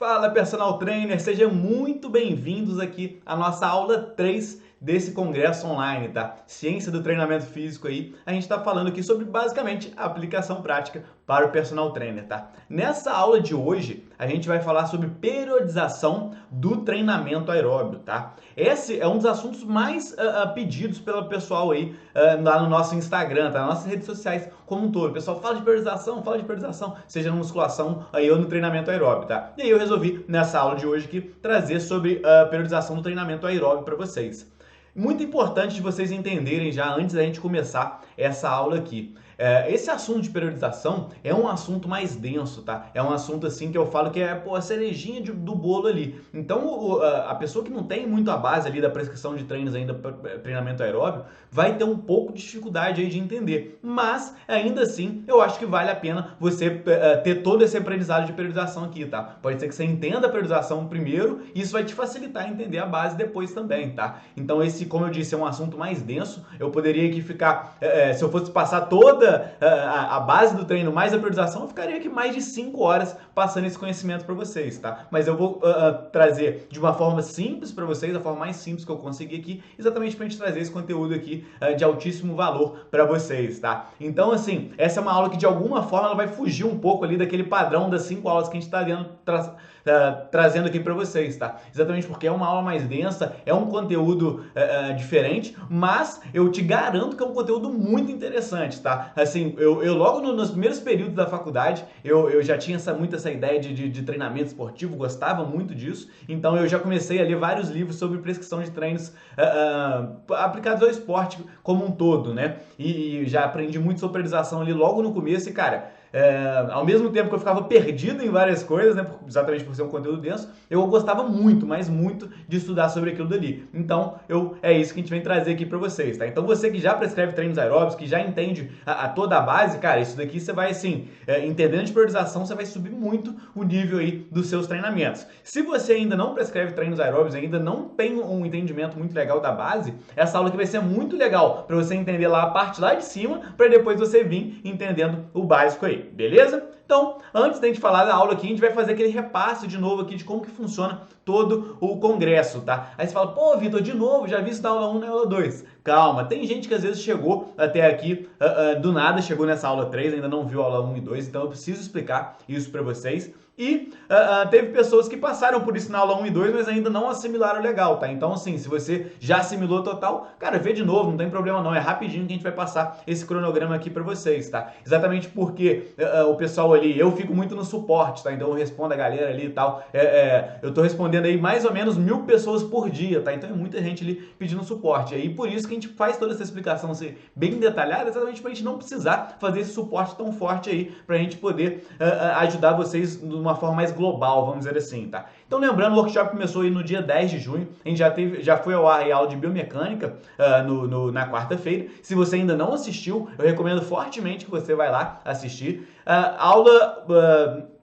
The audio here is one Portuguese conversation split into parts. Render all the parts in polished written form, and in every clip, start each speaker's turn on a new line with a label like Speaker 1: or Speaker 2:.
Speaker 1: Fala, personal trainer, sejam muito bem-vindos aqui à nossa aula 3 desse congresso online, tá? Ciência do treinamento físico aí. A gente tá falando aqui sobre basicamente a aplicação prática para o personal trainer, tá? Nessa aula de hoje, a gente vai falar sobre periodização do treinamento aeróbio, tá? Esse é um dos assuntos mais pedidos pelo pessoal aí lá no nosso Instagram, tá? Nas nossas redes sociais como um todo. O pessoal fala de periodização, seja na musculação aí ou no treinamento aeróbio, tá? E aí eu resolvi, nessa aula de hoje aqui, trazer sobre a periodização do treinamento aeróbio para vocês. Muito importante de vocês entenderem já antes da gente começar essa aula aqui. Esse assunto de periodização é um assunto mais denso, tá? É um assunto assim que eu falo que é a cerejinha do bolo ali. Então, a pessoa que não tem muito a base ali da prescrição de treinos ainda para treinamento aeróbio vai ter um pouco de dificuldade aí de entender. Mas, ainda assim, eu acho que vale a pena você ter todo esse aprendizado de periodização aqui, tá? Pode ser que você entenda a periodização primeiro e isso vai te facilitar a entender a base depois também, tá? Então, esse, como eu disse, é um assunto mais denso. Eu poderia aqui ficar, se eu fosse passar toda a base do treino mais a periodização, eu ficaria aqui mais de 5 horas passando esse conhecimento para vocês, tá? Mas eu vou trazer de uma forma simples para vocês, a forma mais simples que eu consegui aqui, exatamente para a gente trazer esse conteúdo aqui de altíssimo valor para vocês, tá? Então, assim, essa é uma aula que de alguma forma ela vai fugir um pouco ali daquele padrão das 5 aulas que a gente está trazendo aqui para vocês, tá? Exatamente porque é uma aula mais densa, é um conteúdo diferente, mas eu te garanto que é um conteúdo muito interessante, tá? Assim, eu logo nos primeiros períodos da faculdade, eu já tinha muito essa ideia de treinamento esportivo, gostava muito disso, então eu já comecei a ler vários livros sobre prescrição de treinos aplicados ao esporte como um todo, né? E já aprendi muito sobre periodização ali logo no começo e, cara, ao mesmo tempo que eu ficava perdido em várias coisas, né, exatamente por ser um conteúdo denso, eu gostava muito, mas muito de estudar sobre aquilo dali. Então, é isso que a gente vem trazer aqui para vocês, tá? Então, você que já prescreve treinos aeróbicos, que já entende toda a base, cara, isso daqui você vai, assim, entendendo de periodização, você vai subir muito o nível aí dos seus treinamentos. Se você ainda não prescreve treinos aeróbicos, ainda não tem um entendimento muito legal da base, essa aula aqui vai ser muito legal para você entender lá a parte lá de cima, para depois você vir entendendo o básico aí. Beleza? Então, antes da gente falar da aula aqui, a gente vai fazer aquele repasse de novo aqui de como que funciona todo o congresso, tá? Aí você fala, pô, Vitor, de novo, já vi isso na aula 1 e na aula 2. Calma, tem gente que às vezes chegou até aqui, do nada chegou nessa aula 3, ainda não viu a aula 1 e 2, então eu preciso explicar isso para vocês. E teve pessoas que passaram por isso na aula 1 e 2, mas ainda não assimilaram legal, tá? Então, assim, se você já assimilou total, cara, vê de novo, não tem problema não, é rapidinho que a gente vai passar esse cronograma aqui pra vocês, tá? Exatamente porque o pessoal ali, eu fico muito no suporte, tá? Então eu respondo a galera ali e tal, eu tô respondendo aí mais ou menos 1000 pessoas por dia, tá? Então é muita gente ali pedindo suporte, aí por isso que a gente faz toda essa explicação assim, bem detalhada, exatamente pra gente não precisar fazer esse suporte tão forte aí, pra gente poder ajudar vocês de uma forma mais global, vamos dizer assim, tá? Então lembrando, o workshop começou aí no dia 10 de junho, a gente já foi ao ar aí a aula de biomecânica na quarta-feira. Se você ainda não assistiu, eu recomendo fortemente que você vai lá assistir. Aula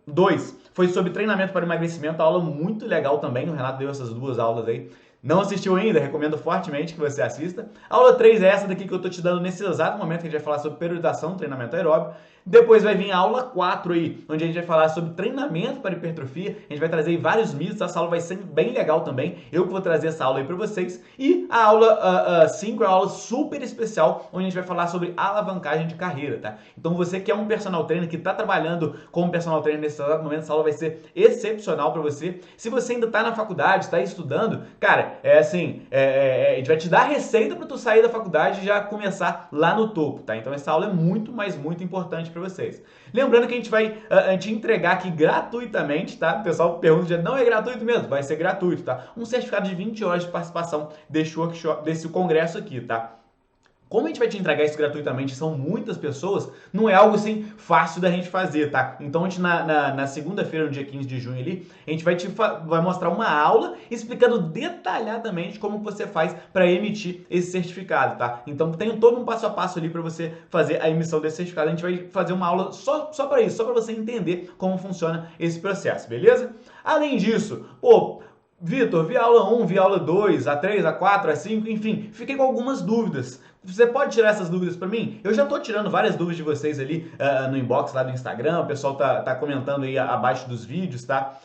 Speaker 1: 2 foi sobre treinamento para emagrecimento, aula muito legal também, o Renato deu essas duas aulas aí. Não assistiu ainda? Recomendo fortemente que você assista. A aula 3 é essa daqui que eu tô te dando nesse exato momento, que a gente vai falar sobre periodização do treinamento aeróbio. Depois vai vir a aula 4 aí, onde a gente vai falar sobre treinamento para hipertrofia. A gente vai trazer aí vários mitos, essa aula vai ser bem legal também. Eu que vou trazer essa aula aí para vocês. E a aula 5 é uma aula super especial, onde a gente vai falar sobre alavancagem de carreira, tá? Então você que é um personal trainer, que está trabalhando como personal trainer nesse exato momento, essa aula vai ser excepcional para você. Se você ainda está na faculdade, está estudando, cara, a gente vai te dar a receita para tu sair da faculdade e já começar lá no topo, tá? Então essa aula é muito, mas muito importante para vocês. Lembrando que a gente vai te entregar aqui gratuitamente, tá? O pessoal pergunta, não é gratuito mesmo? Vai ser gratuito, tá? Um certificado de 20 horas de participação desse workshop, desse congresso aqui, tá? Como a gente vai te entregar isso gratuitamente, são muitas pessoas, não é algo assim fácil da gente fazer, tá? Então a gente na segunda-feira, no dia 15 de junho ali, a gente vai mostrar uma aula explicando detalhadamente como você faz para emitir esse certificado, tá? Então tem todo um passo a passo ali para você fazer a emissão desse certificado. A gente vai fazer uma aula só para isso, só para você entender como funciona esse processo, beleza? Além disso, pô, Vitor, vi a aula 1, vi a aula 2, a 3, a 4, a 5, enfim, fiquei com algumas dúvidas. Você pode tirar essas dúvidas para mim? Eu já tô tirando várias dúvidas de vocês ali no inbox lá do Instagram, o pessoal tá comentando aí abaixo dos vídeos, tá?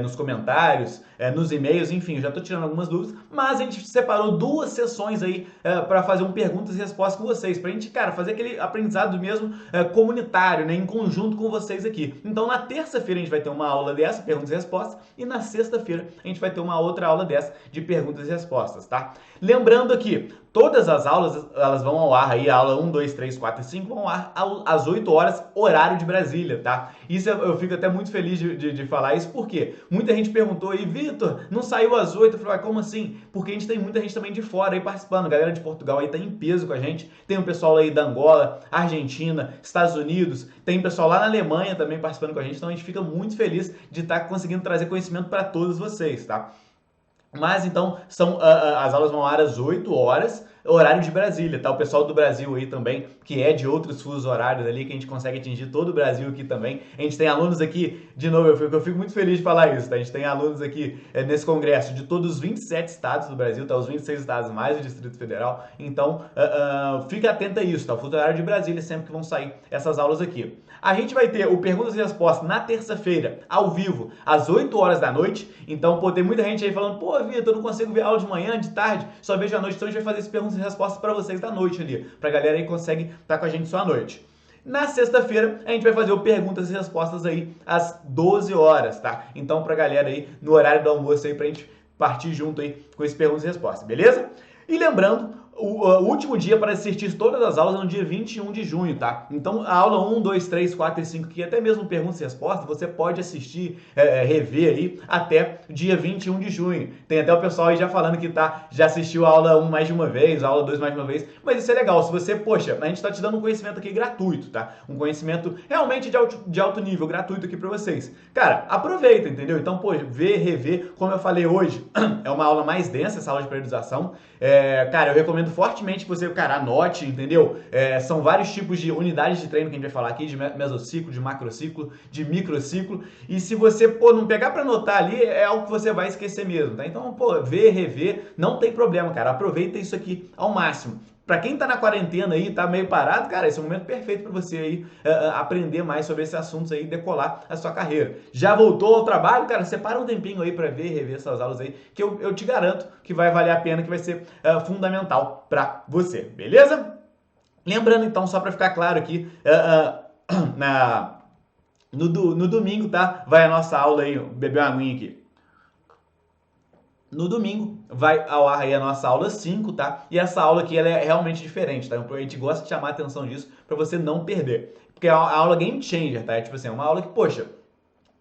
Speaker 1: Nos comentários, nos e-mails, enfim, eu já tô tirando algumas dúvidas, mas a gente separou 2 sessões aí para fazer um perguntas e respostas com vocês, pra gente, cara, fazer aquele aprendizado mesmo comunitário, né, em conjunto com vocês aqui. Então na terça-feira a gente vai ter uma aula dessa, perguntas e respostas, e na sexta-feira a gente vai ter uma outra aula dessa de perguntas e respostas, tá? Lembrando aqui, todas as aulas, elas vão ao ar aí, a aula 1, 2, 3, 4 e 5 vão ao ar às 8 horas, horário de Brasília, tá? Isso eu fico até muito feliz de falar isso, porque muita gente perguntou aí, Vitor, não saiu às 8? Eu falei, como assim? Porque a gente tem muita gente também de fora aí participando, a galera de Portugal aí tá em peso com a gente, tem um pessoal aí da Angola, Argentina, Estados Unidos, tem pessoal lá na Alemanha também participando com a gente, então a gente fica muito feliz de estar conseguindo trazer conhecimento para todos vocês, tá? Mas então, as aulas vão ao ar às 8 horas, horário de Brasília, tá? O pessoal do Brasil aí também, que é de outros fusos horários ali, que a gente consegue atingir todo o Brasil aqui também. A gente tem alunos aqui, de novo, eu fico muito feliz de falar isso, tá? A gente tem alunos aqui nesse congresso de todos os 27 estados do Brasil, tá? Os 26 estados mais o Distrito Federal. Então, fica atento a isso, tá? O fuso horário de Brasília, sempre que vão sair essas aulas aqui. A gente vai ter o Perguntas e Respostas na terça-feira, ao vivo, às 8 horas da noite. Então, pô, tem muita gente aí falando, pô, Vitor, eu não consigo ver aula de manhã, de tarde, só vejo à noite. Então, a gente vai fazer esse Perguntas e Respostas para vocês da noite ali, pra galera aí que consegue estar com a gente só à noite. Na sexta-feira, a gente vai fazer o Perguntas e Respostas aí às 12 horas, tá? Então, pra galera aí, no horário do almoço aí, pra gente partir junto aí com esse Perguntas e Respostas, beleza? E lembrando, o último dia para assistir todas as aulas é no dia 21 de junho, tá? Então, a aula 1, 2, 3, 4 e 5, que até mesmo perguntas e respostas, você pode assistir, rever aí até dia 21 de junho. Tem até o pessoal aí já falando que já assistiu a aula 1 mais de uma vez, a aula 2 mais de uma vez, mas isso é legal. Se você, poxa, a gente tá te dando um conhecimento aqui gratuito, tá? Um conhecimento realmente de alto nível, gratuito aqui para vocês. Cara, aproveita, entendeu? Então, poxa, rever, como eu falei hoje, é uma aula mais densa, essa aula de periodização. Cara, eu recomendo fortemente que você, cara, anote, entendeu? São vários tipos de unidades de treino que a gente vai falar aqui, de mesociclo, de macrociclo, de microciclo, e se você, pô, não pegar pra anotar ali, é algo que você vai esquecer mesmo, tá? Então, pô, rever, não tem problema, cara, aproveita isso aqui ao máximo. Pra quem tá na quarentena aí, tá meio parado, cara, esse é o momento perfeito pra você aí aprender mais sobre esses assuntos aí e decolar a sua carreira. Já voltou ao trabalho, cara, separa um tempinho aí pra rever essas aulas aí, que eu te garanto que vai valer a pena, que vai ser fundamental pra você, beleza? Lembrando então, só pra ficar claro aqui, no domingo, tá? Vai a nossa aula aí, beber uma aguinha aqui. No domingo vai ao ar aí a nossa aula 5, tá? E essa aula aqui ela é realmente diferente, tá? A gente gosta de chamar a atenção disso para você não perder. Porque é a aula game changer, tá? É tipo assim, é uma aula que, poxa,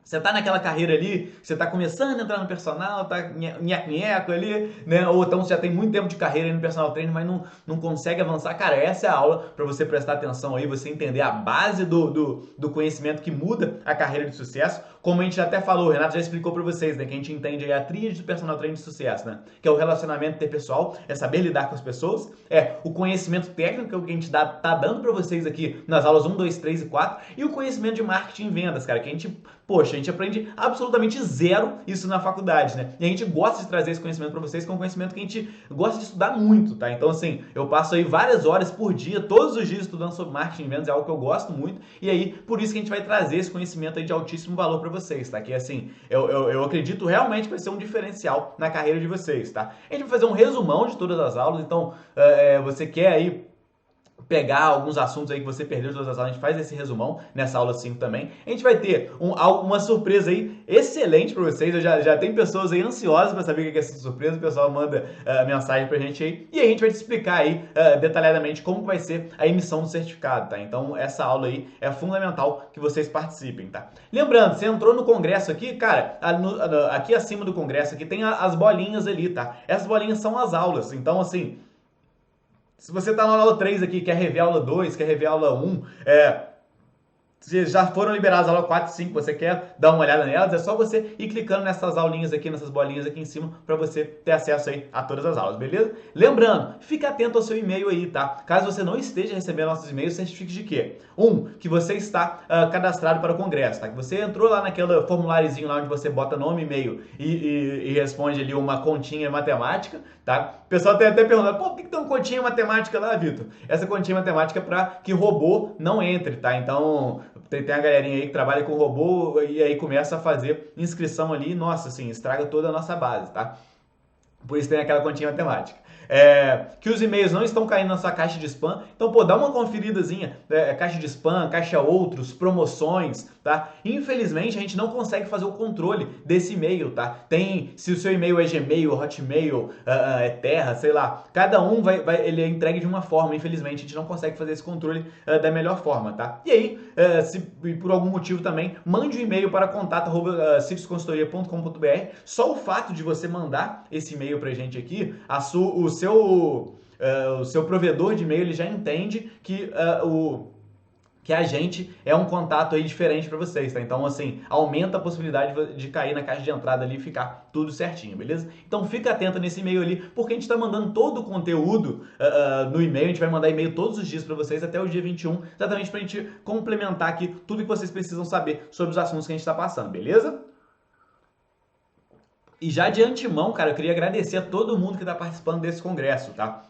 Speaker 1: você tá naquela carreira ali, você tá começando a entrar no personal, tá nheco ali, né? Ou então você já tem muito tempo de carreira aí no personal trainer, mas não consegue avançar. Cara, essa é a aula para você prestar atenção aí, você entender a base do conhecimento que muda a carreira de sucesso. Como a gente já até falou, o Renato já explicou para vocês, né? Que a gente entende aí a tríade do personal trainer de sucesso, né? Que é o relacionamento interpessoal, é saber lidar com as pessoas, é o conhecimento técnico que a gente tá dando para vocês aqui nas aulas 1, 2, 3 e 4, e o conhecimento de marketing e vendas, cara, que a gente, poxa, a gente aprende absolutamente zero isso na faculdade, né? E a gente gosta de trazer esse conhecimento para vocês, que é um conhecimento que a gente gosta de estudar muito, tá? Então, assim, eu passo aí várias horas por dia, todos os dias estudando sobre marketing e vendas, é algo que eu gosto muito, e aí, por isso que a gente vai trazer esse conhecimento aí de altíssimo valor para vocês, tá? Que, assim, eu acredito realmente que vai ser um diferencial na carreira de vocês, tá? A gente vai fazer um resumão de todas as aulas, então, você quer aí pegar alguns assuntos aí que você perdeu de todas as aulas, a gente faz esse resumão nessa aula 5 também. A gente vai ter uma surpresa aí excelente para vocês, eu já tem pessoas aí ansiosas para saber o que é essa surpresa, o pessoal manda mensagem pra gente aí, e a gente vai te explicar aí detalhadamente como vai ser a emissão do certificado, tá? Então essa aula aí é fundamental que vocês participem, tá? Lembrando, você entrou no congresso aqui, cara, aqui acima do congresso aqui tem as bolinhas ali, tá? Essas bolinhas são as aulas, então assim, se você tá na aula 3 aqui, quer rever a aula 2, quer rever a aula 1, se já foram liberadas a aula 4 e 5, você quer dar uma olhada nelas, é só você ir clicando nessas aulinhas aqui, nessas bolinhas aqui em cima, para você ter acesso aí a todas as aulas, beleza? Lembrando, fique atento ao seu e-mail aí, tá? Caso você não esteja recebendo nossos e-mails, certifique de quê? Que você está cadastrado para o Congresso, tá? Que você entrou lá naquele formuláriozinho lá onde você bota nome, e-mail e responde ali uma continha matemática, tá? O pessoal tem até perguntado, por que tem uma continha matemática lá, Vitor? Essa continha matemática é para que robô não entre, tá? Então, tem a galerinha aí que trabalha com robô e aí começa a fazer inscrição ali, nossa, assim, estraga toda a nossa base, tá? Por isso tem aquela continha matemática. Que os e-mails não estão caindo na sua caixa de spam. Então, pô, dá uma conferidazinha. Caixa de spam, caixa outros, promoções, tá? Infelizmente, a gente não consegue fazer o controle desse e-mail, tá? Se o seu e-mail é Gmail, Hotmail, é Terra, sei lá. Cada um ele é entregue de uma forma. Infelizmente, a gente não consegue fazer esse controle da melhor forma, tá? E aí, se por algum motivo também, mande um e-mail para contato@cipsconsultoria.com.br. Só o fato de você mandar esse e-mail pra gente aqui, o seu provedor de e-mail ele já entende que a gente é um contato aí diferente para vocês, tá? Então, assim, aumenta a possibilidade de cair na caixa de entrada ali e ficar tudo certinho, beleza? Então, fica atento nesse e-mail ali, porque a gente tá mandando todo o conteúdo no e-mail, a gente vai mandar e-mail todos os dias para vocês até o dia 21, exatamente pra gente complementar aqui tudo que vocês precisam saber sobre os assuntos que a gente tá passando, beleza? E já de antemão, cara, eu queria agradecer a todo mundo que está participando desse congresso, tá?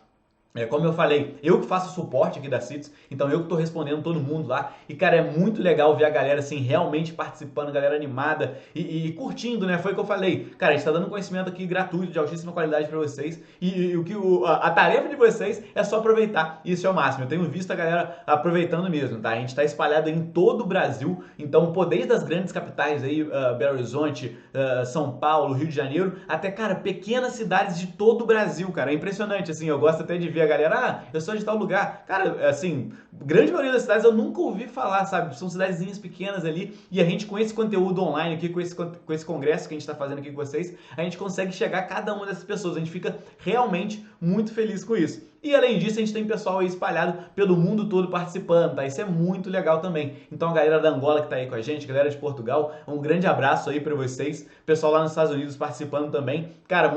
Speaker 1: Como eu falei, eu que faço suporte aqui da CITES, então eu que estou respondendo todo mundo lá. E, cara, é muito legal ver a galera, assim, realmente participando, a galera animada e curtindo, né? Foi o que eu falei. Cara, a gente está dando conhecimento aqui gratuito, de altíssima qualidade para vocês. E a tarefa de vocês é só aproveitar. Isso é o máximo. Eu tenho visto a galera aproveitando mesmo, tá? A gente está espalhado em todo o Brasil. Então, pô, desde as grandes capitais aí, Belo Horizonte, São Paulo, Rio de Janeiro, até, cara, pequenas cidades de todo o Brasil, cara. É impressionante, assim. Eu gosto até de ver a galera, eu sou de tal lugar. Cara, assim, grande maioria das cidades eu nunca ouvi falar, sabe? São cidadezinhas pequenas ali e a gente com esse conteúdo online aqui, com esse congresso que a gente tá fazendo aqui com vocês, a gente consegue chegar a cada uma dessas pessoas. A gente fica realmente muito feliz com isso. E além disso, a gente tem pessoal aí espalhado pelo mundo todo participando, tá? Isso é muito legal também. Então a galera da Angola que tá aí com a gente, a galera de Portugal, um grande abraço aí pra vocês. Pessoal lá nos Estados Unidos participando também. Cara,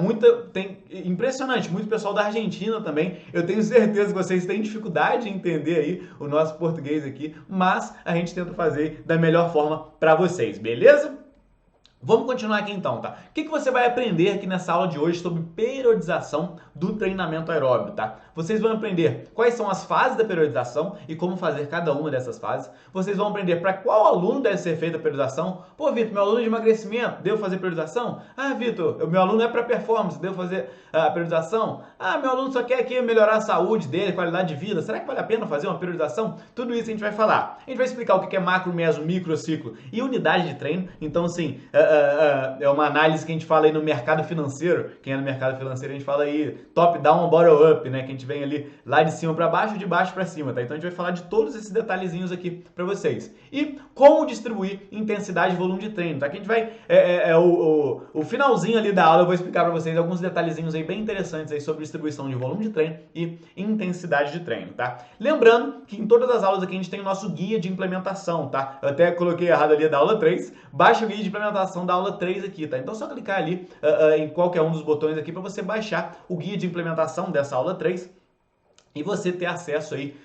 Speaker 1: impressionante, muito pessoal da Argentina também. Eu tenho certeza que vocês têm dificuldade em entender aí o nosso português aqui, mas a gente tenta fazer da melhor forma pra vocês, beleza? Vamos continuar aqui então, tá? O que você vai aprender aqui nessa aula de hoje sobre periodização do treinamento aeróbio, tá? Vocês vão aprender quais são as fases da periodização e como fazer cada uma dessas fases. Vocês vão aprender para qual aluno deve ser feita a periodização. Pô, Vitor, meu aluno de emagrecimento, devo fazer periodização? Ah, Vitor, meu aluno é para performance, devo fazer a periodização? Ah, meu aluno só quer aqui melhorar a saúde dele, qualidade de vida. Será que vale a pena fazer uma periodização? Tudo isso a gente vai falar. A gente vai explicar o que é macro, meso, micro, ciclo e unidade de treino. Então, assim, é uma análise que a gente fala aí no mercado financeiro. Quem é no mercado financeiro, a gente fala aí top-down, bottom-up, né? Que a gente vem ali lá de cima para baixo, de baixo para cima, tá? Então a gente vai falar de todos esses detalhezinhos aqui para vocês. E como distribuir intensidade e volume de treino, tá? Que a gente vai... o finalzinho ali da aula eu vou explicar para vocês alguns detalhezinhos aí bem interessantes aí sobre distribuição de volume de treino e intensidade de treino, tá? Lembrando que em todas as aulas aqui a gente tem o nosso guia de implementação, tá? Eu até coloquei errado ali da aula 3. Baixa o guia de implementação da aula 3 aqui, tá? Então é só clicar ali em qualquer um dos botões aqui para você baixar o guia de implementação dessa aula 3 e você ter acesso aí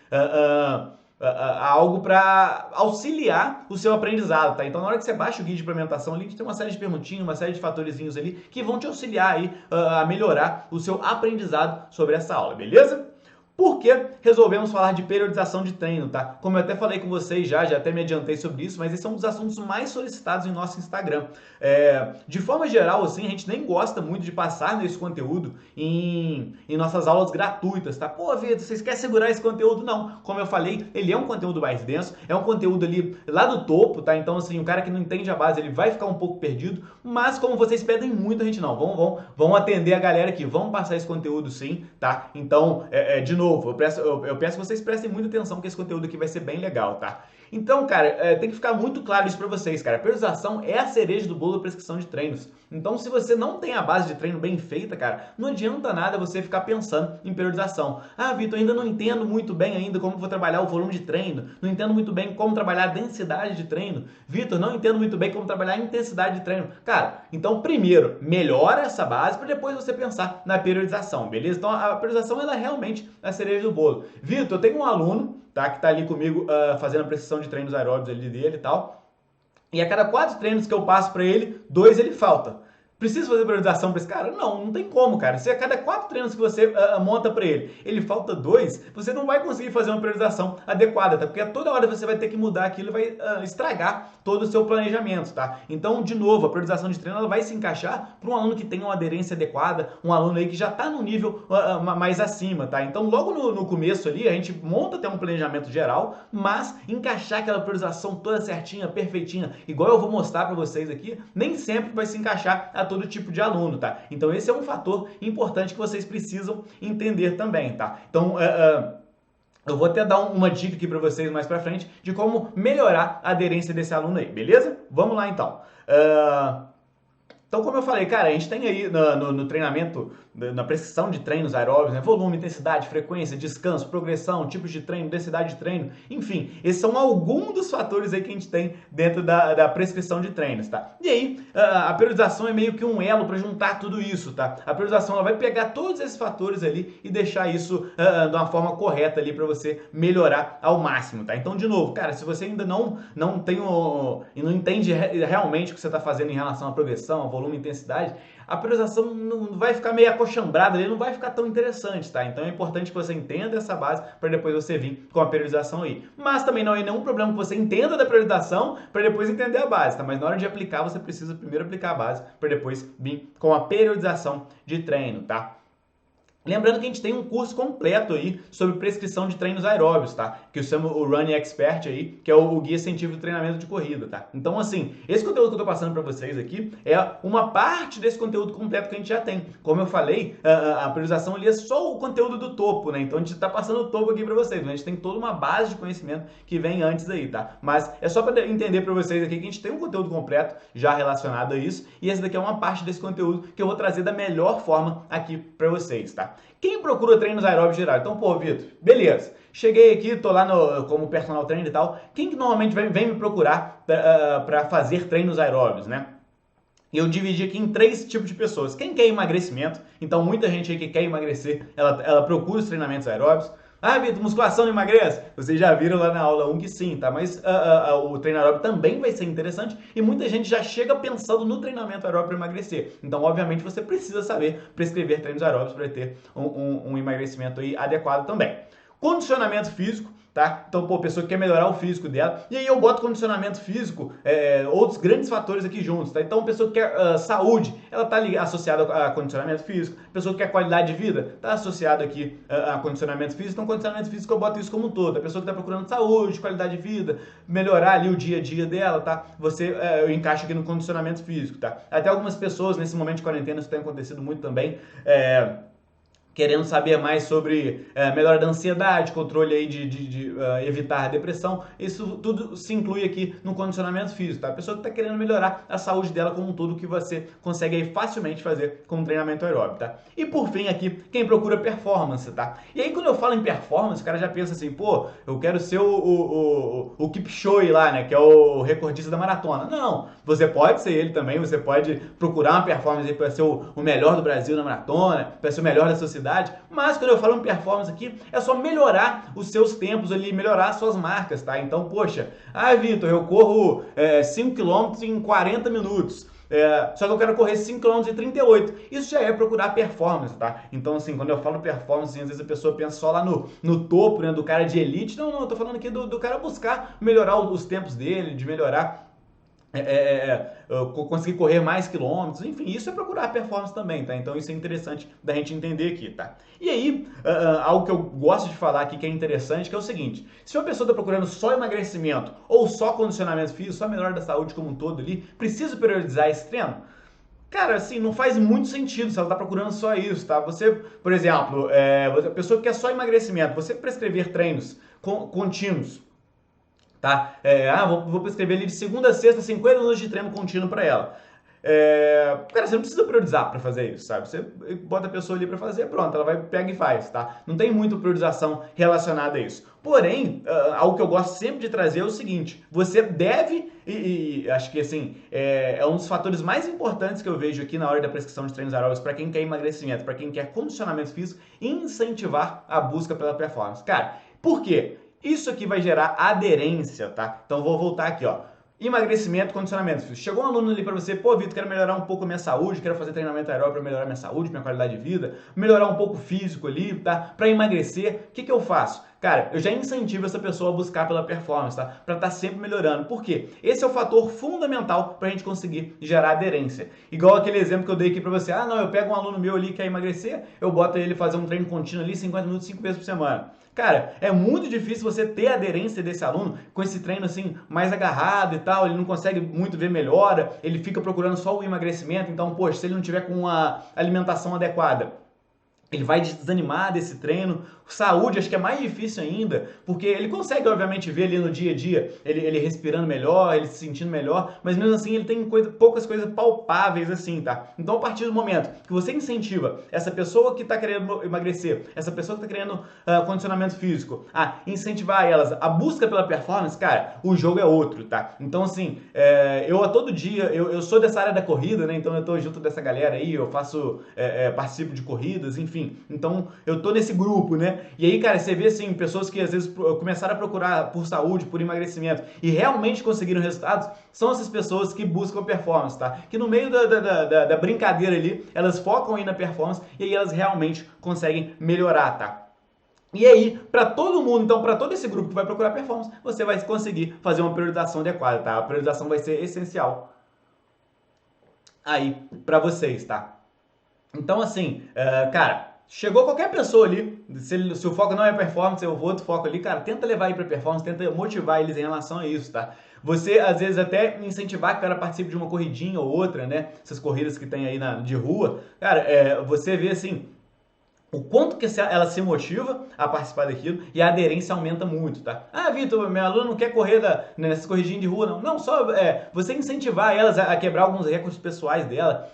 Speaker 1: a algo para auxiliar o seu aprendizado, tá? Então na hora que você baixa o guia de implementação ali, a gente tem uma série de perguntinhas, uma série de fatorzinhos ali que vão te auxiliar aí a melhorar o seu aprendizado sobre essa aula, beleza? Por que resolvemos falar de periodização de treino, tá? Como eu até falei com vocês já até me adiantei sobre isso, mas esse é um dos assuntos mais solicitados em nosso Instagram. De forma geral, assim, a gente nem gosta muito de passar nesse conteúdo em nossas aulas gratuitas, tá? Pô, Vitor, vocês querem segurar esse conteúdo? Não. Como eu falei, ele é um conteúdo mais denso, é um conteúdo ali lá do topo, tá? Então, assim, o cara que não entende a base, ele vai ficar um pouco perdido, mas como vocês pedem muito, a gente não. Vamos atender a galera aqui, vamos passar esse conteúdo sim, tá? Então, de novo, eu peço que vocês prestem muita atenção que esse conteúdo aqui vai ser bem legal, tá? Então, cara, tem que ficar muito claro isso para vocês, cara. A periodização é a cereja do bolo da prescrição de treinos. Então, se você não tem a base de treino bem feita, cara, não adianta nada você ficar pensando em periodização. Ah, Vitor, ainda não entendo muito bem ainda como vou trabalhar o volume de treino, não entendo muito bem como trabalhar a densidade de treino. Vitor, não entendo muito bem como trabalhar a intensidade de treino. Cara, então primeiro, melhora essa base para depois você pensar na periodização, beleza? Então, a periodização ela é realmente a cereja do bolo. Vitor, eu tenho um aluno, tá, que tá ali comigo fazendo a prescrição de treinos aeróbicos ali dele e tal. E a cada 4 treinos que eu passo para ele, 2 ele falta. Precisa fazer periodização para esse cara? Não, não tem como, cara. Se a cada 4 treinos que você monta para ele falta 2, você não vai conseguir fazer uma periodização adequada, tá? Porque toda hora você vai ter que mudar aquilo e vai estragar todo o seu planejamento, tá? Então, de novo, a periodização de treino ela vai se encaixar para um aluno que tem uma aderência adequada, um aluno aí que já está no nível mais acima, tá? Então, logo no começo ali, a gente monta até um planejamento geral, mas encaixar aquela periodização toda certinha, perfeitinha, igual eu vou mostrar para vocês aqui, nem sempre vai se encaixar a todo tipo de aluno, tá? Então esse é um fator importante que vocês precisam entender também, tá? Então, eu vou até dar uma dica aqui para vocês mais para frente de como melhorar a aderência desse aluno aí, beleza? Vamos lá então. Então, como eu falei, cara, a gente tem aí no treinamento, na prescrição de treinos aeróbicos, né? Volume, intensidade, frequência, descanso, progressão, tipos de treino, densidade de treino, enfim, esses são alguns dos fatores aí que a gente tem dentro da prescrição de treinos, tá? E aí, a periodização é meio que um elo para juntar tudo isso, tá? A periodização ela vai pegar todos esses fatores ali e deixar isso de uma forma correta ali para você melhorar ao máximo, tá? Então, de novo, cara, se você ainda não tem e não entende realmente o que você está fazendo em relação à progressão, ao volume e intensidade, a periodização não vai ficar meio acochambrada ali, não vai ficar tão interessante, tá? Então é importante que você entenda essa base para depois você vir com a periodização aí. Mas também não é nenhum problema que você entenda da periodização para depois entender a base, tá? Mas na hora de aplicar, você precisa primeiro aplicar a base para depois vir com a periodização de treino, tá? Lembrando que a gente tem um curso completo aí sobre prescrição de treinos aeróbicos, tá? Que eu chamo o Running Expert aí, que é o guia científico de treinamento de corrida, tá? Então, assim, esse conteúdo que eu tô passando para vocês aqui é uma parte desse conteúdo completo que a gente já tem. Como eu falei, a priorização ali é só o conteúdo do topo, né? Então a gente tá passando o topo aqui para vocês, mas a gente tem toda uma base de conhecimento que vem antes aí, tá? Mas é só para entender para vocês aqui que a gente tem um conteúdo completo já relacionado a isso, e esse daqui é uma parte desse conteúdo que eu vou trazer da melhor forma aqui para vocês, tá? Quem procura treinos aeróbicos geral? Então, pô, Vitor, beleza. Cheguei aqui, tô lá como personal trainer e tal. Quem que normalmente vem me procurar para fazer treinos aeróbicos, né? Eu dividi aqui em 3 tipos de pessoas. Quem quer emagrecimento, então muita gente aí que quer emagrecer, ela procura os treinamentos aeróbicos. Ah, Vitor, musculação não emagrece? Vocês já viram lá na aula 1 que sim, tá? Mas o treino aeróbico também vai ser interessante e muita gente já chega pensando no treinamento aeróbico para emagrecer. Então, obviamente, você precisa saber prescrever treinos aeróbicos para ter um emagrecimento aí adequado também. Condicionamento físico, tá? Então, pô, a pessoa que quer melhorar o físico dela. E aí eu boto condicionamento físico, outros grandes fatores aqui juntos, tá? Então, a pessoa que quer saúde, ela tá associada a condicionamento físico. A pessoa que quer qualidade de vida, tá associada aqui a condicionamento físico. Então, condicionamento físico eu boto isso como um todo. A pessoa que tá procurando saúde, qualidade de vida, melhorar ali o dia a dia dela, tá? Eu encaixo aqui no condicionamento físico, tá? Até algumas pessoas, nesse momento de quarentena, isso tem acontecido muito também, querendo saber mais sobre melhora da ansiedade, controle aí de evitar a depressão, isso tudo se inclui aqui no condicionamento físico, tá? A pessoa que está querendo melhorar a saúde dela como um todo, que você consegue aí facilmente fazer com um treinamento aeróbico, tá? E por fim aqui, quem procura performance, tá? E aí quando eu falo em performance, o cara já pensa assim, pô, eu quero ser o Kipchoge lá, né, que é o recordista da maratona. Não, você pode ser ele também, você pode procurar uma performance aí para ser o melhor do Brasil na maratona, para ser o melhor da sua cidade. Mas quando eu falo em performance aqui, é só melhorar os seus tempos ali, melhorar as suas marcas, tá? Então, poxa, Vitor, eu corro 5 km em 40 minutos. Só que eu quero correr 5 km em 38. Isso já é procurar performance, tá? Então, assim, quando eu falo performance, às vezes a pessoa pensa só lá no topo, né, do cara de elite. Não, eu tô falando aqui do cara buscar melhorar os tempos dele, de melhorar conseguir correr mais quilômetros, enfim, isso é procurar performance também, tá? Então isso é interessante da gente entender aqui, tá? E aí, algo que eu gosto de falar aqui que é interessante, que é o seguinte: se uma pessoa está procurando só emagrecimento ou só condicionamento físico, só melhora da saúde como um todo ali, precisa priorizar esse treino? Cara, assim, não faz muito sentido se ela está procurando só isso, tá? Você, por exemplo, a pessoa que quer só emagrecimento, você prescrever treinos contínuos tá? Vou prescrever ali de segunda a sexta 50 minutos de treino contínuo para ela. Cara, você não precisa priorizar para fazer isso, sabe? Você bota a pessoa ali para fazer, pronto, ela vai, pega e faz, tá? Não tem muita priorização relacionada a isso. Porém, algo que eu gosto sempre de trazer é o seguinte: você deve, e acho que assim, é um dos fatores mais importantes que eu vejo aqui na hora da prescrição de treinos aeróbicos para quem quer emagrecimento, para quem quer condicionamento físico, incentivar a busca pela performance. Cara, por quê? Isso aqui vai gerar aderência, tá? Então vou voltar aqui, ó. Emagrecimento, condicionamento físico. Chegou um aluno ali para você, pô, Vitor, quero melhorar um pouco a minha saúde, quero fazer treinamento aeróbico para melhorar minha saúde, minha qualidade de vida, melhorar um pouco o físico ali, tá? Para emagrecer, o que eu faço? Cara, eu já incentivo essa pessoa a buscar pela performance, tá? Para estar sempre melhorando. Por quê? Esse é o fator fundamental para a gente conseguir gerar aderência. Igual aquele exemplo que eu dei aqui para você. Ah, não, eu pego um aluno meu ali que quer emagrecer, eu boto ele fazer um treino contínuo ali, 50 minutos, 5 vezes por semana. Cara, é muito difícil você ter a aderência desse aluno com esse treino assim, mais agarrado e tal, ele não consegue muito ver melhora, ele fica procurando só o emagrecimento, então, poxa, se ele não tiver com uma alimentação adequada, ele vai desanimar desse treino. Saúde, acho que é mais difícil ainda, porque ele consegue, obviamente, ver ali no dia a dia, ele respirando melhor, ele se sentindo melhor, mas mesmo assim ele tem poucas coisas palpáveis assim, tá? Então, a partir do momento que você incentiva essa pessoa que está querendo emagrecer, essa pessoa que está querendo condicionamento físico, a incentivar elas a busca pela performance, cara, o jogo é outro, tá? Então, assim, eu a todo dia, eu sou dessa área da corrida, né? Então eu tô junto dessa galera aí, eu faço, participo de corridas, enfim. Então, eu tô nesse grupo, né? E aí, cara, você vê assim, pessoas que às vezes começaram a procurar por saúde, por emagrecimento e realmente conseguiram resultados, são essas pessoas que buscam performance, tá? Que no meio da brincadeira ali, elas focam aí na performance e aí elas realmente conseguem melhorar, tá? E aí, para todo mundo, então, para todo esse grupo que vai procurar performance, você vai conseguir fazer uma priorização adequada, tá? A priorização vai ser essencial aí para vocês, tá? Então, assim, cara, chegou qualquer pessoa ali, se o foco não é performance, eu vou outro foco ali, cara, tenta levar aí pra performance, tenta motivar eles em relação a isso, tá? Você, às vezes, até incentivar que o cara participe de uma corridinha ou outra, né? Essas corridas que tem aí de rua, cara, você vê assim, o quanto que ela se motiva a participar daquilo e a aderência aumenta muito, tá? Ah, Vitor, meu aluno não quer correr nessas corridinhas de rua, não. Não, só você incentivar elas a quebrar alguns recordes pessoais dela.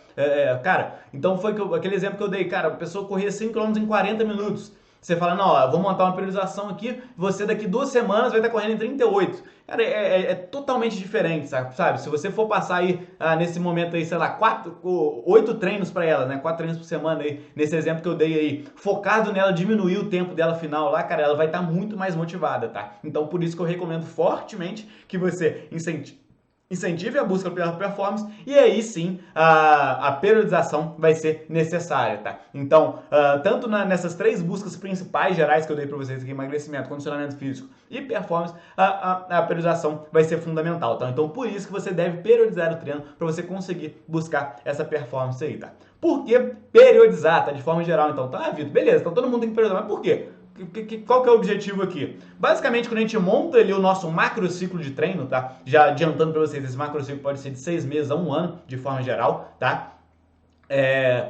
Speaker 1: Cara, então foi aquele exemplo que eu dei, cara, a pessoa corria 5 km em 40 minutos. Você fala, não, ó, eu vou montar uma priorização aqui, você daqui 2 semanas vai estar correndo em 38. Cara, é totalmente diferente, sabe? Se você for passar aí, nesse momento aí, sei lá, 8 treinos para ela, né? 4 treinos por semana aí, nesse exemplo que eu dei aí, focado nela, diminuir o tempo dela final lá, cara, ela vai estar muito mais motivada, tá? Então, por isso que eu recomendo fortemente que você incentive a busca pela performance e aí sim a periodização vai ser necessária, tá? Então, tanto nessas 3 buscas principais gerais que eu dei para vocês aqui, emagrecimento, condicionamento físico e performance, a periodização vai ser fundamental, tá? Então, por isso que você deve periodizar o treino para você conseguir buscar essa performance aí, tá? Por que periodizar, tá? De forma geral, então, tá, Vitor? Beleza, então todo mundo tem que periodizar, mas por quê? Qual que é o objetivo aqui? Basicamente, quando a gente monta ali o nosso macro ciclo de treino, tá? Já adiantando para vocês, esse macro ciclo pode ser de 6 meses a 1 ano, de forma geral, tá?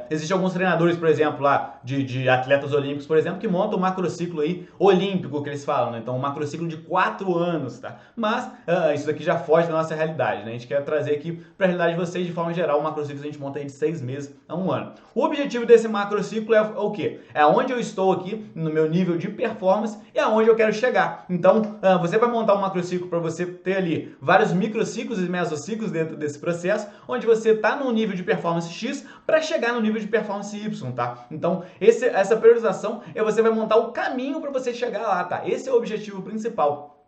Speaker 1: Existem alguns treinadores, por exemplo, lá de atletas olímpicos, por exemplo, que montam um macrociclo aí olímpico, que eles falam, né? Então, um macrociclo de 4 anos, tá? Mas isso daqui já foge da nossa realidade, né? A gente quer trazer aqui para a realidade de vocês, de forma geral, um macrociclo a gente monta aí de 6 meses a 1 ano. O objetivo desse macrociclo é o quê? É onde eu estou aqui, no meu nível de performance, e aonde eu quero chegar. Então, você vai montar um macrociclo para você ter ali vários microciclos e mesociclos dentro desse processo, onde você está num nível de performance X para chegar no nível de performance Y, tá? Então, essa priorização você vai montar o caminho para você chegar lá, tá? Esse é o objetivo principal.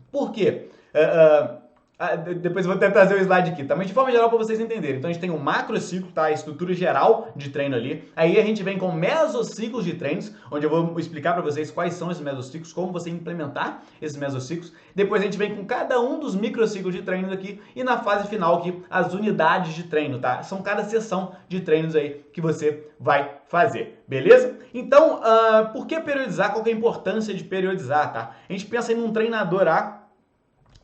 Speaker 1: Por quê? Depois eu vou até trazer o slide aqui, tá? Mas de forma geral para vocês entenderem. Então a gente tem um macro ciclo, tá? A estrutura geral de treino ali. Aí a gente vem com mesociclos de treinos, onde eu vou explicar para vocês quais são esses mesociclos, como você implementar esses mesociclos. Depois a gente vem com cada um dos microciclos de treinos aqui e na fase final aqui as unidades de treino, tá? São cada sessão de treinos aí que você vai fazer, beleza? Então, por que periodizar? Qual que é a importância de periodizar, tá? A gente pensa em um treinador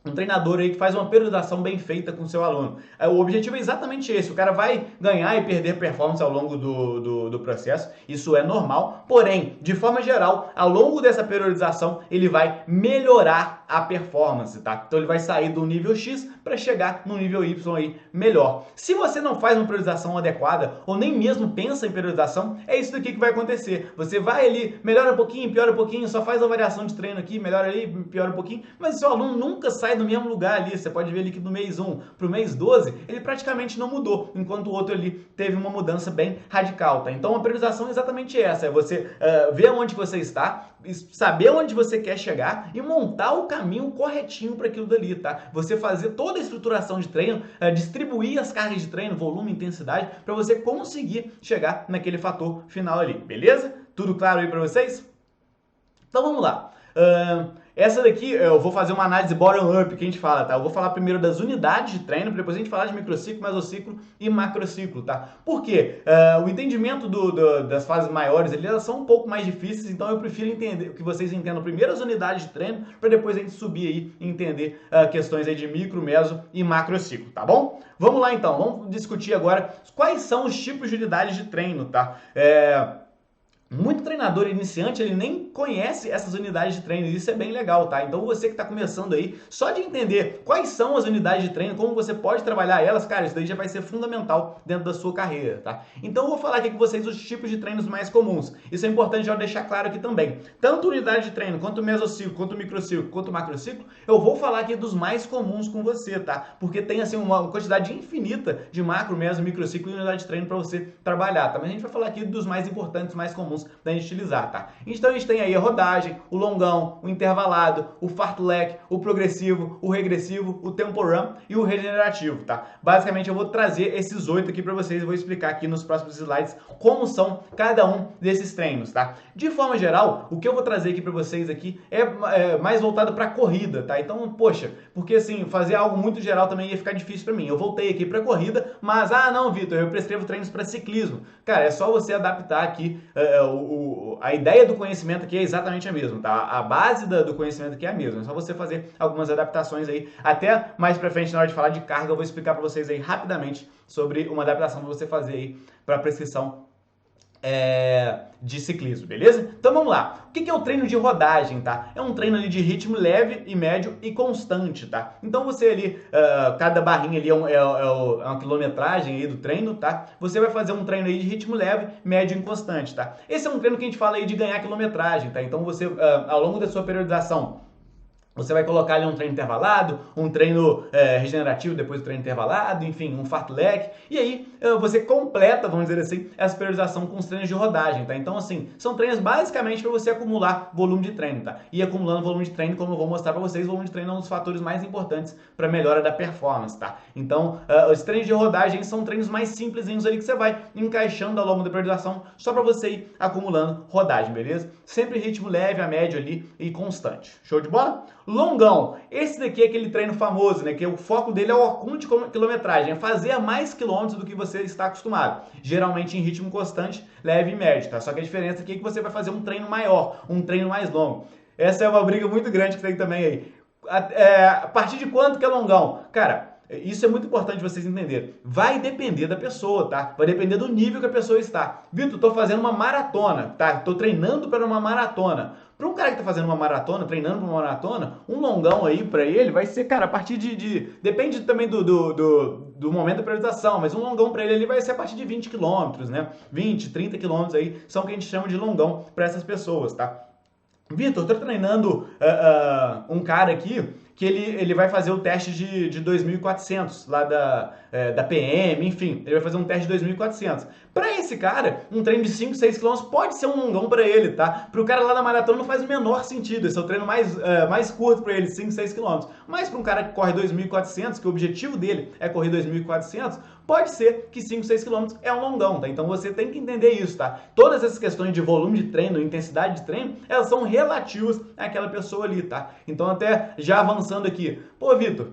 Speaker 1: um treinador aí que faz uma periodização bem feita com o seu aluno. O objetivo é exatamente esse, o cara vai ganhar e perder performance ao longo do processo, isso é normal, porém, de forma geral, ao longo dessa periodização, ele vai melhorar a performance, tá? Então ele vai sair do nível X para chegar no nível Y aí melhor. Se você não faz uma periodização adequada, ou nem mesmo pensa em periodização, é isso daqui que vai acontecer. Você vai ali, melhora um pouquinho, piora um pouquinho, só faz uma variação de treino aqui, melhora ali, piora um pouquinho, mas o seu aluno nunca sai do mesmo lugar ali. Você pode ver ali que do mês 1 para o mês 12, ele praticamente não mudou, enquanto o outro ali teve uma mudança bem radical, tá? Então a periodização é exatamente essa, é você ver onde você está, saber onde você quer chegar e montar o caminho corretinho para aquilo dali, tá? Você fazer toda a estruturação de treino, distribuir as cargas de treino, volume, intensidade, para você conseguir chegar naquele fator final ali, beleza? Tudo claro aí para vocês? Então vamos lá. Essa daqui eu vou fazer uma análise bottom-up que a gente fala, tá? Eu vou falar primeiro das unidades de treino, depois a gente falar de microciclo, mesociclo e macrociclo, tá? Por quê? O entendimento das fases maiores, elas são um pouco mais difíceis, então eu prefiro entender que vocês entendam primeiro as unidades de treino, para depois a gente subir aí e entender questões aí de micro, meso e macrociclo, tá bom? Vamos lá então, vamos discutir agora quais são os tipos de unidades de treino, tá? Muito treinador iniciante, ele nem conhece essas unidades de treino, e isso é bem legal, tá? Então você que está começando aí, só de entender quais são as unidades de treino, como você pode trabalhar elas, cara, isso daí já vai ser fundamental dentro da sua carreira, tá? Então eu vou falar aqui com vocês os tipos de treinos mais comuns. Isso é importante já deixar claro aqui também. Tanto unidade de treino, quanto mesociclo, quanto microciclo, quanto macrociclo, eu vou falar aqui dos mais comuns com você, tá? Porque tem assim uma quantidade infinita de macro, meso, microciclo e unidade de treino para você trabalhar, tá? Mas a gente vai falar aqui dos mais importantes, mais comuns da gente utilizar, tá? Então a gente tem aí a rodagem, o longão, o intervalado, o fartlek, o progressivo, o regressivo, o tempo run e o regenerativo, tá? Basicamente eu vou trazer esses 8 aqui para vocês e vou explicar aqui nos próximos slides como são cada um desses treinos, tá? De forma geral, o que eu vou trazer aqui para vocês aqui é mais voltado para corrida, tá? Então, poxa, porque assim, fazer algo muito geral também ia ficar difícil para mim. Eu voltei aqui para corrida, mas não, Vitor, eu prescrevo treinos para ciclismo. Cara, é só você adaptar aqui a ideia do conhecimento aqui é exatamente a mesma, tá? A base do conhecimento aqui é a mesma, é só você fazer algumas adaptações aí. Até mais pra frente, na hora de falar de carga, eu vou explicar pra vocês aí rapidamente sobre uma adaptação pra você fazer aí pra prescrição de ciclismo, beleza? Então vamos lá. O que é o treino de rodagem, tá? É um treino ali de ritmo leve e médio e constante, tá? Então você ali, cada barrinha ali é uma quilometragem aí do treino, tá? Você vai fazer um treino aí de ritmo leve, médio e constante, tá? Esse é um treino que a gente fala aí de ganhar quilometragem, tá? Então você, ao longo da sua periodização, você vai colocar ali um treino intervalado, um treino regenerativo depois do treino intervalado, enfim, um fartlek. E aí você completa, vamos dizer assim, essa periodização com os treinos de rodagem, tá? Então, assim, são treinos basicamente para você acumular volume de treino, tá? E acumulando volume de treino, como eu vou mostrar para vocês, o volume de treino é um dos fatores mais importantes para a melhora da performance, tá? Então, os treinos de rodagem são treinos mais simplesinhos ali que você vai encaixando ao longo da periodização só para você ir acumulando rodagem, beleza? Sempre ritmo leve, a médio ali e constante. Show de bola? Longão, esse daqui é aquele treino famoso, né? Que o foco dele é o acúmulo de quilometragem, é fazer mais quilômetros do que você está acostumado. Geralmente em ritmo constante, leve e médio, tá? Só que a diferença aqui é que você vai fazer um treino maior, um treino mais longo. Essa é uma briga muito grande que tem também aí. A partir de quanto que é longão? Cara, isso é muito importante vocês entenderem. Vai depender da pessoa, tá? Vai depender do nível que a pessoa está. Vitor, tô fazendo uma maratona, tá? Tô treinando para uma maratona. Para um cara que tá fazendo uma maratona, treinando para uma maratona, um longão aí para ele vai ser, cara, a partir depende também do momento da periodização, mas um longão para ele vai ser a partir de 20 quilômetros, né? 20, 30 quilômetros aí são o que a gente chama de longão para essas pessoas, tá? Vitor, tô treinando um cara aqui que ele vai fazer o teste de 2.400 lá da PM, enfim, ele vai fazer um teste de 2.400. Para esse cara, um treino de 5, 6 km pode ser um longão para ele, tá? Para o cara lá da maratona não faz o menor sentido, esse é o treino mais curto para ele, 5, 6 km. Mas para um cara que corre 2.400, que o objetivo dele é correr 2.400, pode ser que 5, 6 km é um longão, tá? Então você tem que entender isso, tá? Todas essas questões de volume de treino, intensidade de treino, elas são relativas àquela pessoa ali, tá? Então até já avançando aqui, pô, Vitor,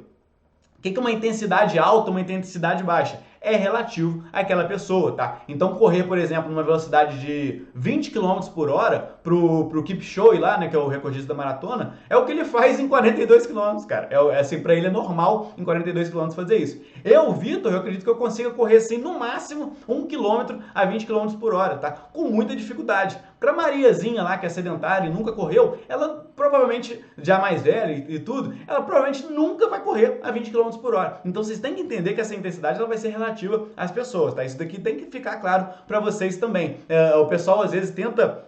Speaker 1: o que é uma intensidade alta, uma intensidade baixa? é relativo àquela pessoa, tá? Então correr, por exemplo, numa velocidade de 20 km por hora pro Kipchoge lá, né, que é o recordista da maratona, é o que ele faz em 42 km, cara. Assim, pra ele é normal em 42 km fazer isso. Vitor, eu acredito que eu consiga correr assim no máximo 1 km a 20 km por hora, tá? Com muita dificuldade. Pra Mariazinha lá, que é sedentária e nunca correu, ela provavelmente, já mais velha e tudo, ela provavelmente nunca vai correr a 20 km por hora. Então vocês têm que entender que essa intensidade ela vai ser relativa às pessoas, tá? Isso daqui tem que ficar claro para vocês também. O pessoal às vezes tenta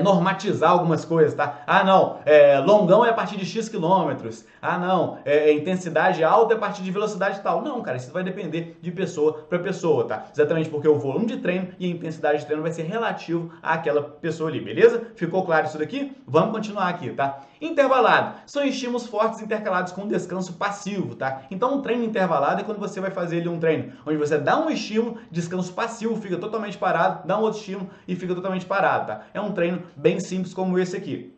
Speaker 1: normatizar algumas coisas, tá? Ah, não, longão é a partir de X quilômetros. Ah, não, intensidade alta é a partir de velocidade tal. Não, cara, isso vai depender de pessoa para pessoa, tá? Exatamente porque o volume de treino e a intensidade de treino vai ser relativo àquela pessoa ali, beleza? Ficou claro isso daqui? Vamos continuar aqui, tá? Intervalado são estímulos fortes intercalados com descanso passivo, tá? Então, um treino intervalado é quando você vai fazer ali um treino onde você dá um estímulo, descanso passivo, fica totalmente parado, dá um outro estímulo e fica totalmente parado, tá? É um treino bem simples como esse aqui.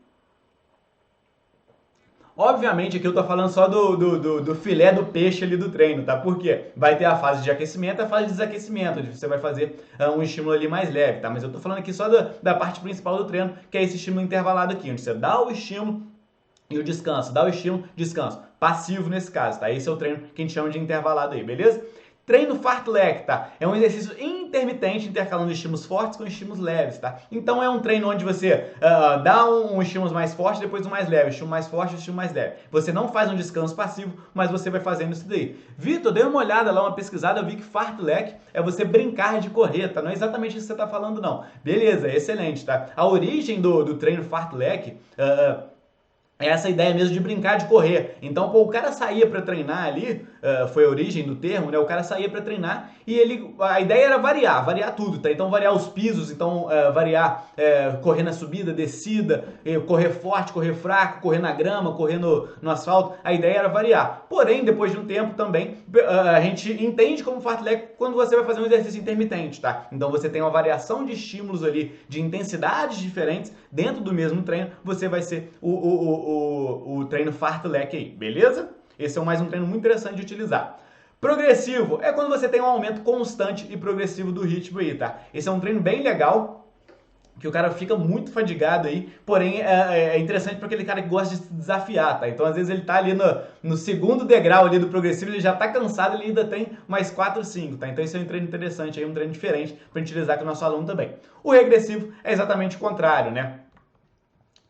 Speaker 1: Obviamente aqui eu tô falando só do filé do peixe ali do treino, tá? Por quê? Vai ter a fase de aquecimento e a fase de desaquecimento, onde você vai fazer um estímulo ali mais leve, tá? Mas eu tô falando aqui só da parte principal do treino, que é esse estímulo intervalado aqui, onde você dá o estímulo e o descanso, dá o estímulo, descanso. Passivo nesse caso, tá? Esse é o treino que a gente chama de intervalado aí, beleza? Treino fartlek, tá? É um exercício intermitente intercalando estímulos fortes com estímulos leves, tá? Então é um treino onde você dá um estímulo mais forte, depois um mais leve, estímulo mais forte, estímulo mais leve. Você não faz um descanso passivo, mas você vai fazendo isso daí. Vitor, dei uma olhada lá, uma pesquisada, eu vi que fartlek é você brincar de correr, tá? Não é exatamente isso que você tá falando, não. Beleza, excelente, tá? A origem do treino fartlek é essa ideia mesmo de brincar de correr. Então, pô, o cara saía para treinar ali, foi a origem do termo, né? O cara saía para treinar e a ideia era variar tudo, tá? Então, variar os pisos, então, correr na subida, descida, correr forte, correr fraco, correr na grama, correr no asfalto. A ideia era variar. Porém, depois de um tempo também, a gente entende como fartlek quando você vai fazer um exercício intermitente, tá? Então, você tem uma variação de estímulos ali, de intensidades diferentes dentro do mesmo treino, você vai ser o treino fartlek aí, beleza? Esse é mais um treino muito interessante de utilizar. Progressivo é quando você tem um aumento constante e progressivo do ritmo aí, tá? Esse é um treino bem legal, que o cara fica muito fadigado aí, porém é interessante para aquele cara que gosta de se desafiar, tá? Então às vezes ele tá ali no segundo degrau ali do progressivo, ele já tá cansado, ele ainda tem mais 4, 5, tá? Então esse é um treino interessante aí, um treino diferente para a gente utilizar com o nosso aluno também. O regressivo é exatamente o contrário, né?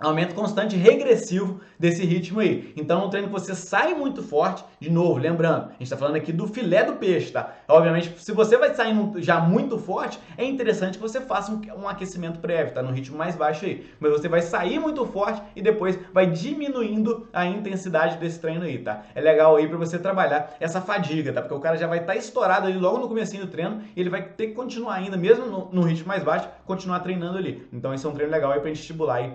Speaker 1: Aumento constante regressivo desse ritmo aí. Então é um treino que você sai muito forte, de novo, lembrando, a gente está falando aqui do filé do peixe, tá? Obviamente, se você vai saindo já muito forte, é interessante que você faça um aquecimento prévio, tá? No ritmo mais baixo aí. Mas você vai sair muito forte e depois vai diminuindo a intensidade desse treino aí, tá? É legal aí para você trabalhar essa fadiga, tá? Porque o cara já vai estar estourado ali logo no comecinho do treino e ele vai ter que continuar ainda, mesmo no ritmo mais baixo, continuar treinando ali. Então esse é um treino legal aí pra gente estimular aí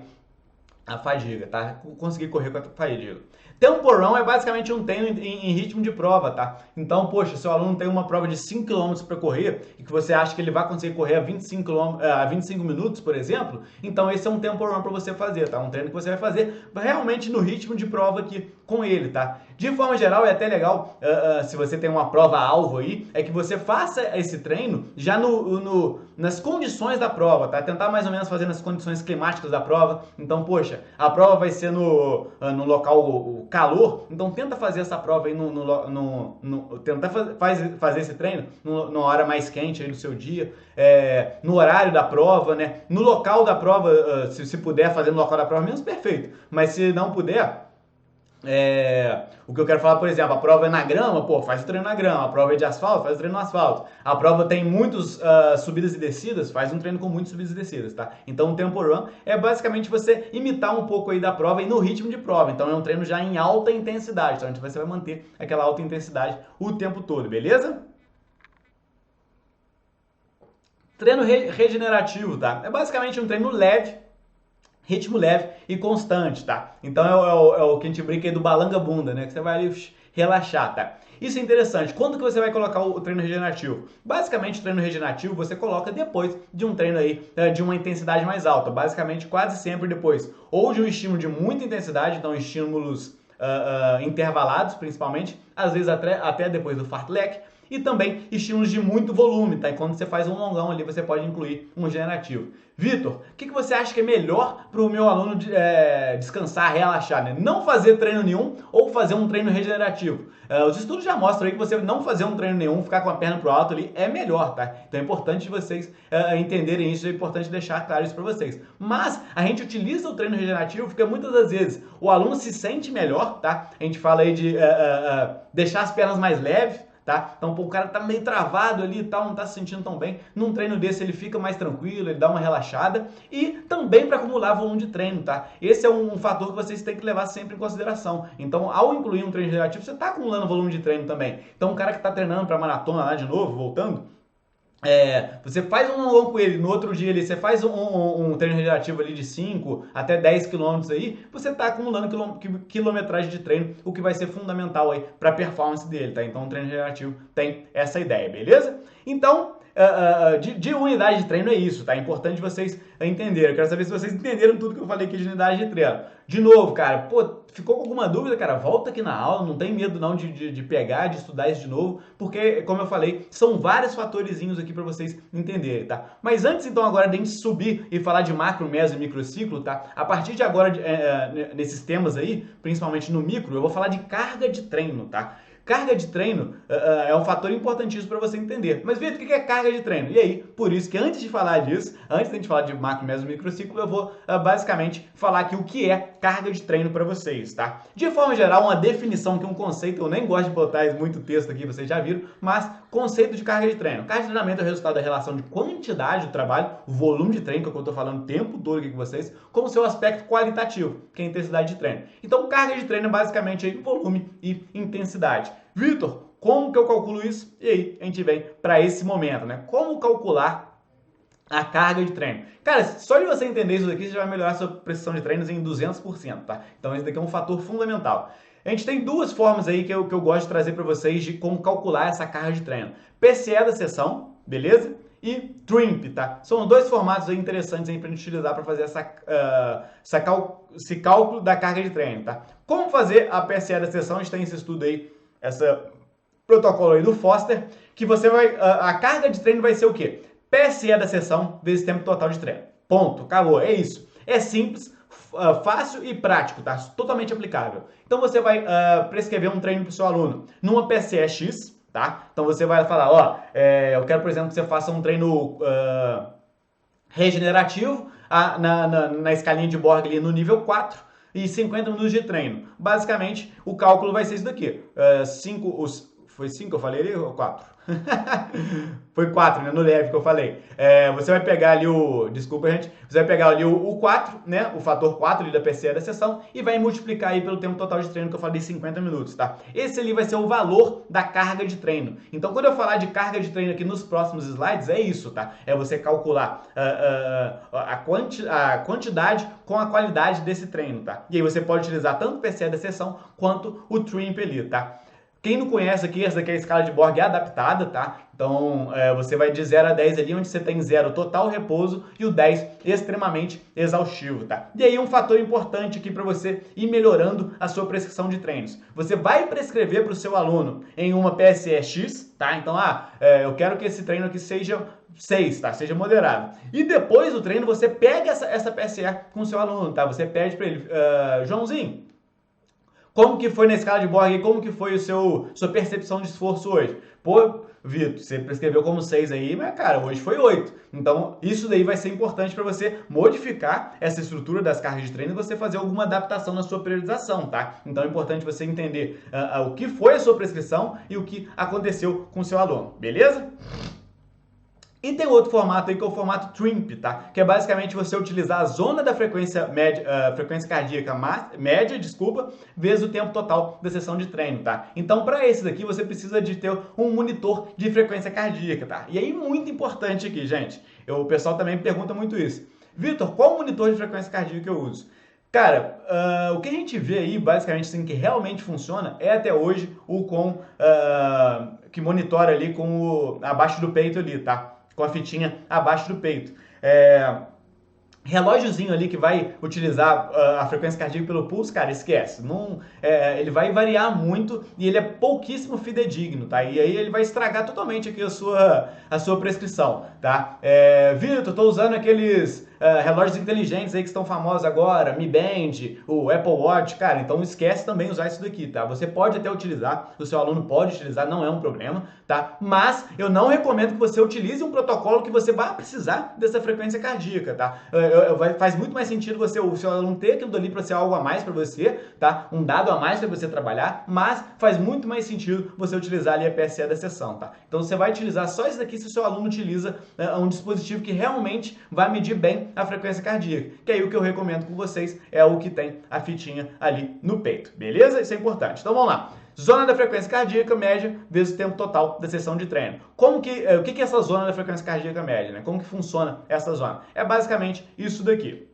Speaker 1: a fadiga, tá? Conseguir correr com a fadiga. Tempo Run é basicamente um treino em ritmo de prova, tá? Então, poxa, seu aluno tem uma prova de 5 km para correr e que você acha que ele vai conseguir correr a 25 minutos, por exemplo, então esse é um Tempo Run para você fazer, tá? Um treino que você vai fazer realmente no ritmo de prova aqui com ele, tá? De forma geral, é até legal, se você tem uma prova-alvo aí, é que você faça esse treino já nas condições da prova, tá? Tentar mais ou menos fazer nas condições climáticas da prova. Então, poxa, a prova vai ser no local calor, então tenta fazer essa prova aí tenta fazer esse treino numa hora mais quente aí do seu dia, no horário da prova, né? No local da prova, se puder fazer no local da prova mesmo, perfeito. Mas se não puder, o que eu quero falar, por exemplo, a prova é na grama, pô, faz o treino na grama. A prova é de asfalto, faz o treino no asfalto. A prova tem muitas subidas e descidas, faz um treino com muitas subidas e descidas, tá? Então o Tempo Run é basicamente você imitar um pouco aí da prova e no ritmo de prova. Então é um treino já em alta intensidade, então você vai manter aquela alta intensidade o tempo todo, beleza? Treino regenerativo, tá? É basicamente um treino leve, ritmo leve e constante, tá? Então é o que a gente brinca aí do balanga-bunda, né? Que você vai ali relaxar, tá? Isso é interessante. Quando que você vai colocar o treino regenerativo? Basicamente, o treino regenerativo você coloca depois de um treino aí de uma intensidade mais alta. Basicamente, quase sempre depois. Ou de um estímulo de muita intensidade, então estímulos intervalados, principalmente. Às vezes até depois do fartlek. e também estímulos de muito volume, tá? E quando você faz um longão ali, você pode incluir um generativo. Vitor, o que você acha que é melhor para o meu aluno descansar, relaxar, né? Não fazer treino nenhum ou fazer um treino regenerativo? Os estudos já mostram aí que você não fazer um treino nenhum, ficar com a perna pro alto ali, é melhor, tá? Então é importante vocês entenderem isso, é importante deixar claro isso para vocês. Mas a gente utiliza o treino regenerativo porque muitas das vezes o aluno se sente melhor, tá? A gente fala aí de deixar as pernas mais leves, tá? Então, pô, o cara tá meio travado ali e tal, não tá se sentindo tão bem. Num treino desse ele fica mais tranquilo, ele dá uma relaxada e também para acumular volume de treino, tá? Esse é um fator que vocês têm que levar sempre em consideração. Então, ao incluir um treino regenerativo, você tá acumulando volume de treino também. Então, o cara que tá treinando para maratona lá de novo, voltando, você faz um longão com ele, no outro dia ali, você faz um treino regenerativo ali de 5 até 10 quilômetros aí, você está acumulando quilometragem de treino, o que vai ser fundamental aí para a performance dele, tá? Então o treino regenerativo tem essa ideia, beleza? Então, de unidade de treino é isso, tá? É importante vocês entenderem. Eu quero saber se vocês entenderam tudo que eu falei aqui de unidade de treino. De novo, cara, pô, ficou com alguma dúvida, cara? Volta aqui na aula, não tem medo não de pegar, de estudar isso de novo, porque, como eu falei, são vários fatorzinhos aqui para vocês entenderem, tá? Mas antes, então, agora de a gente subir e falar de macro, meso e microciclo, tá? A partir de agora, nesses temas aí, principalmente no micro, eu vou falar de carga de treino, tá? Carga de treino é um fator importantíssimo para você entender. Mas, Vitor, o que é carga de treino? E aí, por isso que antes de falar disso, antes de a gente falar de macro, meso e microciclo, eu vou basicamente falar aqui o que é carga de treino para vocês, tá? De forma geral, uma definição, que é um conceito, eu nem gosto de botar muito texto aqui, vocês já viram, mas conceito de carga de treino. Carga de treinamento é o resultado da relação de quantidade do trabalho, o volume de treino, que é o que eu estou falando o tempo todo aqui com vocês, com o seu aspecto qualitativo, que é a intensidade de treino. Então, carga de treino é basicamente aí volume e intensidade. Vitor, como que eu calculo isso? E aí, a gente vem para esse momento, né? Como calcular a carga de treino? Cara, só de você entender isso daqui, você já vai melhorar a sua precisão de treinos em 200%, tá? Então, esse daqui é um fator fundamental. A gente tem duas formas aí que eu gosto de trazer para vocês de como calcular essa carga de treino. PCE da sessão, beleza? E TRIMP, tá? São dois formatos aí interessantes aí pra gente utilizar para fazer esse cálculo da carga de treino, tá? Como fazer a PCE da sessão? A gente tem esse estudo aí, esse protocolo aí do Foster, que você vai, a carga de treino vai ser o quê? PCE da sessão vezes tempo total de treino. Ponto, acabou, é isso. É simples, fácil e prático, tá? Totalmente aplicável. Então você vai prescrever um treino para o seu aluno numa PCE X, tá? Então você vai falar, ó, eu quero, por exemplo, que você faça um treino regenerativo na escalinha de Borg ali no nível 4 e 50 minutos de treino. Basicamente, o cálculo vai ser isso daqui. Foi 5 que eu falei ali ou 4? Foi 4, né? No leve que eu falei. Você vai pegar ali desculpa, gente. Você vai pegar ali o 4, né? O fator 4 ali da PCE da sessão e vai multiplicar aí pelo tempo total de treino que eu falei, 50 minutos, tá? Esse ali vai ser o valor da carga de treino. Então, quando eu falar de carga de treino aqui nos próximos slides, é isso, tá? É você calcular a quantidade com a qualidade desse treino, tá? E aí você pode utilizar tanto o PCE da sessão quanto o TRIMP ali, tá? Quem não conhece aqui, essa daqui é a escala de Borg adaptada, tá? Então, você vai de 0 a 10 ali, onde você tem 0 total repouso e o 10 extremamente exaustivo, tá? E aí um fator importante aqui para você ir melhorando a sua prescrição de treinos. Você vai prescrever para o seu aluno em uma PSE X, tá? Então, eu quero que esse treino aqui seja 6, tá? Seja moderado. E depois do treino, você pega essa PSE com o seu aluno, tá? Você pede para ele, Joãozinho, como que foi na escala de Borg? Como que foi sua percepção de esforço hoje? Pô, Vitor, você prescreveu como 6 aí, mas, cara, hoje foi 8. Então, isso daí vai ser importante para você modificar essa estrutura das cargas de treino e você fazer alguma adaptação na sua periodização, tá? Então, é importante você entender o que foi a sua prescrição e o que aconteceu com o seu aluno, beleza? E tem outro formato aí que é o formato TRIMP, tá? Que é basicamente você utilizar a zona da frequência média, frequência cardíaca média, vezes o tempo total da sessão de treino, tá? Então, para esse daqui, você precisa de ter um monitor de frequência cardíaca, tá? E aí, muito importante aqui, gente, o pessoal também pergunta muito isso. Vitor, qual monitor de frequência cardíaca eu uso? Cara, o que a gente vê aí, basicamente, assim, que realmente funciona é até hoje que monitora ali com abaixo do peito ali, tá? Com a fitinha abaixo do peito. relógiozinho ali que vai utilizar a frequência cardíaca pelo pulso, cara, esquece. Não, ele vai variar muito e ele é pouquíssimo fidedigno, tá? E aí ele vai estragar totalmente aqui a sua prescrição, tá? Vitor, tô usando aqueles relógios inteligentes aí que estão famosos agora, Mi Band, o Apple Watch, cara, então esquece também usar isso daqui, tá? Você pode até utilizar, o seu aluno pode utilizar, não é um problema, tá? Mas eu não recomendo que você utilize um protocolo que você vai precisar dessa frequência cardíaca, tá? Faz muito mais sentido o seu aluno ter aquilo ali para ser algo a mais para você, tá? Um dado a mais para você trabalhar, mas faz muito mais sentido você utilizar ali a PSE da sessão, tá? Então você vai utilizar só isso daqui se o seu aluno utiliza um dispositivo que realmente vai medir bem a frequência cardíaca, que aí o que eu recomendo com vocês é o que tem a fitinha ali no peito, beleza? Isso é importante. Então vamos lá. Zona da frequência cardíaca média vezes o tempo total da sessão de treino. O que é essa zona da frequência cardíaca média, né? Como que funciona essa zona? É basicamente isso daqui.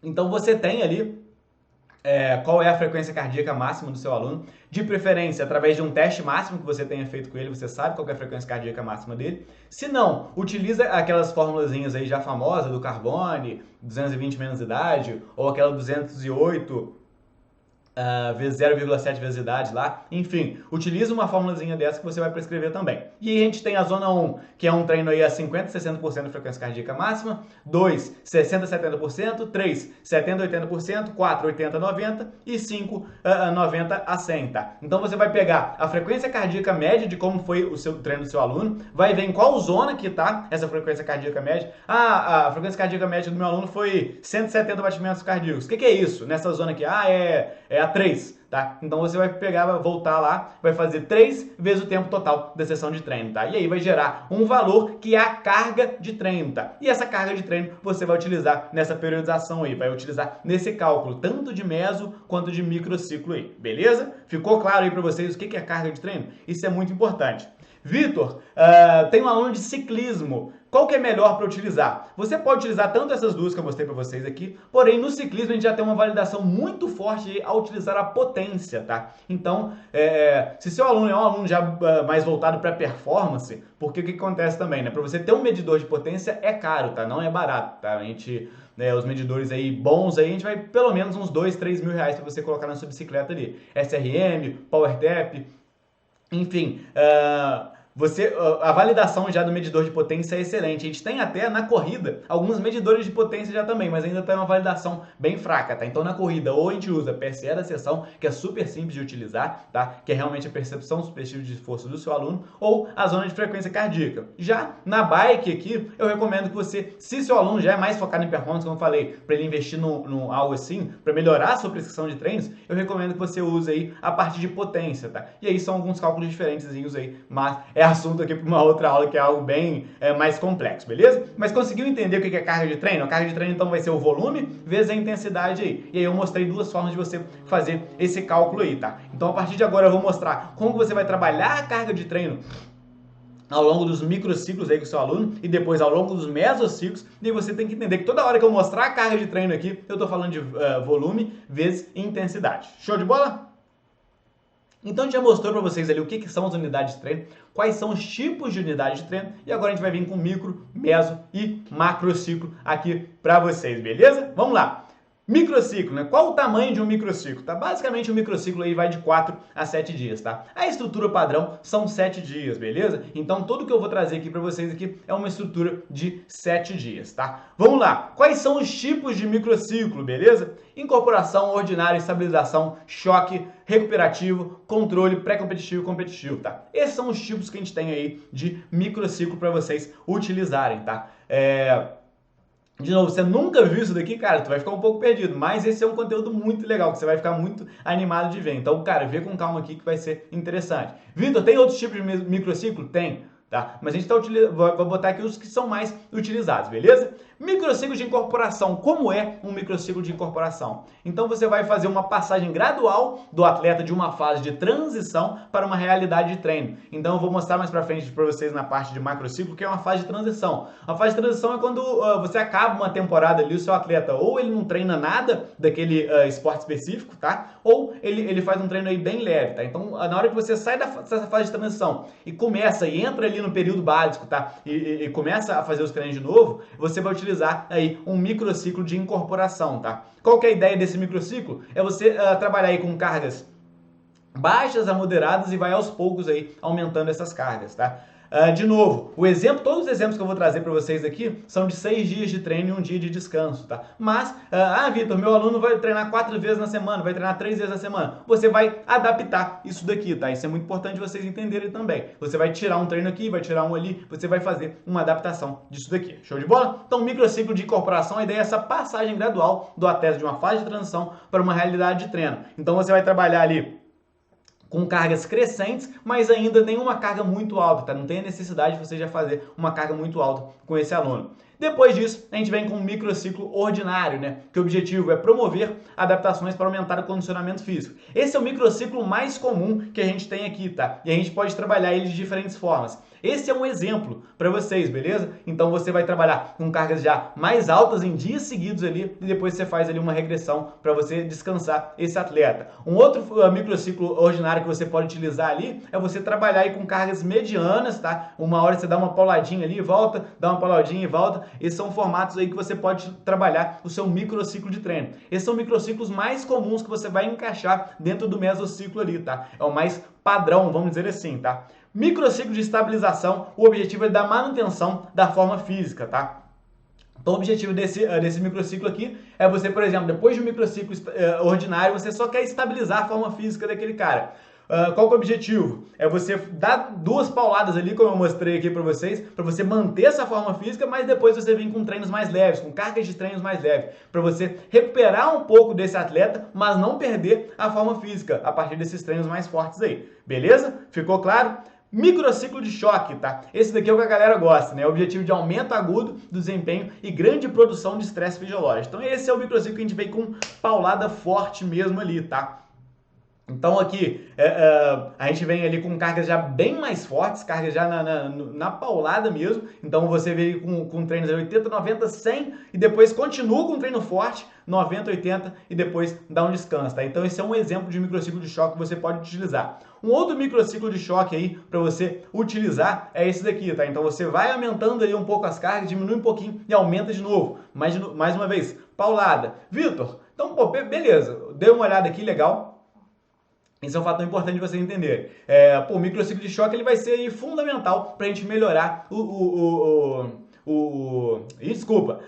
Speaker 1: Então você tem ali qual é a frequência cardíaca máxima do seu aluno, de preferência através de um teste máximo que você tenha feito com ele, você sabe qual é a frequência cardíaca máxima dele. Se não, utiliza aquelas formulazinhas aí já famosas do Carbone, 220 menos idade, ou aquela 208 vezes 0,7 vezes idade lá, enfim, utiliza uma formulazinha dessa que você vai prescrever também. E aí a gente tem a zona 1, que é um treino aí a 50, 60% da frequência cardíaca máxima, 2, 60, 70%, 3, 70, 80%, 4, 80, 90 e 5, 90 a 100, tá? Então você vai pegar a frequência cardíaca média de como foi o treino do seu aluno, vai ver em qual zona que tá essa frequência cardíaca média. A frequência cardíaca média do meu aluno foi 170 batimentos cardíacos. O que é isso? Nessa zona aqui, é a 3, tá? Então você vai pegar, vai voltar lá, vai fazer 3 vezes o tempo total da sessão de treino, tá? E aí vai gerar um valor que é a carga de treino, tá? E essa carga de treino você vai utilizar nessa periodização aí, vai utilizar nesse cálculo, tanto de meso quanto de microciclo aí, beleza? Ficou claro aí pra vocês o que é carga de treino? Isso é muito importante. Vitor, tem um aluno de ciclismo. Qual que é melhor para utilizar? Você pode utilizar tanto essas duas que eu mostrei para vocês aqui, porém no ciclismo a gente já tem uma validação muito forte ao utilizar a potência, tá? Então, se seu aluno é um aluno já mais voltado para performance, porque o que acontece também, né? Para você ter um medidor de potência é caro, tá? Não é barato, tá? A gente, os medidores aí bons aí, a gente vai pelo menos uns 2, 3 mil reais para você colocar na sua bicicleta ali. SRM, PowerTap, enfim, a validação já do medidor de potência é excelente. A gente tem até na corrida alguns medidores de potência já também, mas ainda tem uma validação bem fraca, tá? Então na corrida ou a gente usa a PSE da sessão, que é super simples de utilizar, tá? Que é realmente a percepção subjetiva de esforço do seu aluno, ou a zona de frequência cardíaca. Já na bike aqui, eu recomendo que você, se seu aluno já é mais focado em performance, como eu falei, para ele investir no algo assim, para melhorar a sua prescrição de treinos, eu recomendo que você use aí a parte de potência, tá? E aí são alguns cálculos diferentes aí, mas é assunto aqui para uma outra aula que é algo bem mais complexo, beleza? Mas conseguiu entender o que é carga de treino? A carga de treino então vai ser o volume vezes a intensidade aí. E aí eu mostrei duas formas de você fazer esse cálculo aí, tá? Então a partir de agora eu vou mostrar como você vai trabalhar a carga de treino ao longo dos microciclos aí com o seu aluno e depois ao longo dos mesociclos, e você tem que entender que toda hora que eu mostrar a carga de treino aqui, eu tô falando de volume vezes intensidade. Show de bola? Então a gente já mostrou para vocês ali o que são as unidades de treino, quais são os tipos de unidades de treino, e agora a gente vai vir com micro, meso e macrociclo aqui para vocês, beleza? Vamos lá! Microciclo, né? Qual o tamanho de um microciclo? Tá? Basicamente, o microciclo aí vai de 4 a 7 dias, tá? A estrutura padrão são 7 dias, beleza? Então, tudo que eu vou trazer aqui para vocês aqui é uma estrutura de 7 dias, tá? Vamos lá! Quais são os tipos de microciclo, beleza? Incorporação, ordinária, estabilização, choque, recuperativo, controle, pré-competitivo e competitivo, tá? Esses são os tipos que a gente tem aí de microciclo para vocês utilizarem, tá? De novo, você nunca viu isso daqui, cara, tu vai ficar um pouco perdido, mas esse é um conteúdo muito legal, que você vai ficar muito animado de ver. Então, cara, vê com calma aqui que vai ser interessante. Vitor, tem outros tipos de microciclo? Tem, tá? Mas a gente vai botar aqui os que são mais utilizados, beleza? Microciclo de incorporação. Como é um microciclo de incorporação? Então você vai fazer uma passagem gradual do atleta de uma fase de transição para uma realidade de treino. Então eu vou mostrar mais pra frente para vocês na parte de macrociclo, que é uma fase de transição. A fase de transição é quando você acaba uma temporada ali, o seu atleta ou ele não treina nada daquele esporte específico, tá? Ou ele faz um treino aí bem leve, tá? Então na hora que você sai dessa fase de transição e começa e entra ali ali no período básico, tá? E começa a fazer os treinos de novo, você vai utilizar aí um microciclo de incorporação, tá? Qual que é a ideia desse microciclo? É você trabalhar aí com cargas baixas a moderadas e vai aos poucos aí aumentando essas cargas, tá? De novo, todos os exemplos que eu vou trazer para vocês aqui são de 6 dias de treino e 1 dia de descanso, tá? Mas, Vitor, meu aluno vai treinar 4 vezes na semana, vai treinar 3 vezes na semana. Você vai adaptar isso daqui, tá? Isso é muito importante vocês entenderem também. Você vai tirar um treino aqui, vai tirar um ali, você vai fazer uma adaptação disso daqui. Show de bola? Então, microciclo de incorporação, a ideia é essa passagem gradual do atleta de uma fase de transição para uma realidade de treino. Então, você vai trabalhar ali com cargas crescentes, mas ainda nenhuma carga muito alta, tá? Não tem a necessidade de você já fazer uma carga muito alta com esse aluno. Depois disso, a gente vem com um microciclo ordinário, né? Que o objetivo é promover adaptações para aumentar o condicionamento físico. Esse é o microciclo mais comum que a gente tem aqui, tá? E a gente pode trabalhar ele de diferentes formas. Esse é um exemplo para vocês, beleza? Então você vai trabalhar com cargas já mais altas em dias seguidos ali e depois você faz ali uma regressão para você descansar esse atleta. Um outro microciclo ordinário que você pode utilizar ali é você trabalhar aí com cargas medianas, tá? Uma hora você dá uma pauladinha ali e volta, dá uma pauladinha e volta. Esses são formatos aí que você pode trabalhar o seu microciclo de treino. Esses são microciclos mais comuns que você vai encaixar dentro do mesociclo ali, tá? É o mais padrão, vamos dizer assim, tá? Microciclo de estabilização, o objetivo é dar manutenção da forma física, tá? Então, o objetivo desse microciclo aqui é você, por exemplo, depois de um microciclo ordinário, você só quer estabilizar a forma física daquele cara. Qual que é o objetivo? É você dar 2 pauladas ali, como eu mostrei aqui para você manter essa forma física, mas depois você vir com treinos mais leves, com cargas de treinos mais leves, para você recuperar um pouco desse atleta, mas não perder a forma física a partir desses treinos mais fortes aí. Beleza? Ficou claro? Microciclo de choque, tá? Esse daqui é o que a galera gosta, né? O objetivo de aumento agudo do desempenho e grande produção de estresse fisiológico. Então esse é o microciclo que a gente vem com paulada forte mesmo ali, tá? Então aqui a gente vem ali com cargas já bem mais fortes, cargas já na paulada mesmo. Então você vem com treinos 80, 90, 100 e depois continua com um treino forte, 90, 80 e depois dá um descanso, tá? Então esse é um exemplo de microciclo de choque que você pode utilizar. Um outro microciclo de choque aí para você utilizar é esse daqui, tá? Então você vai aumentando ali um pouco as cargas, diminui um pouquinho e aumenta de novo. Mais uma vez, paulada. Vitor, então pô, beleza, dei uma olhada aqui, legal. Esse é um fator importante de você entender. O microciclo de choque ele vai ser aí fundamental para a gente melhorar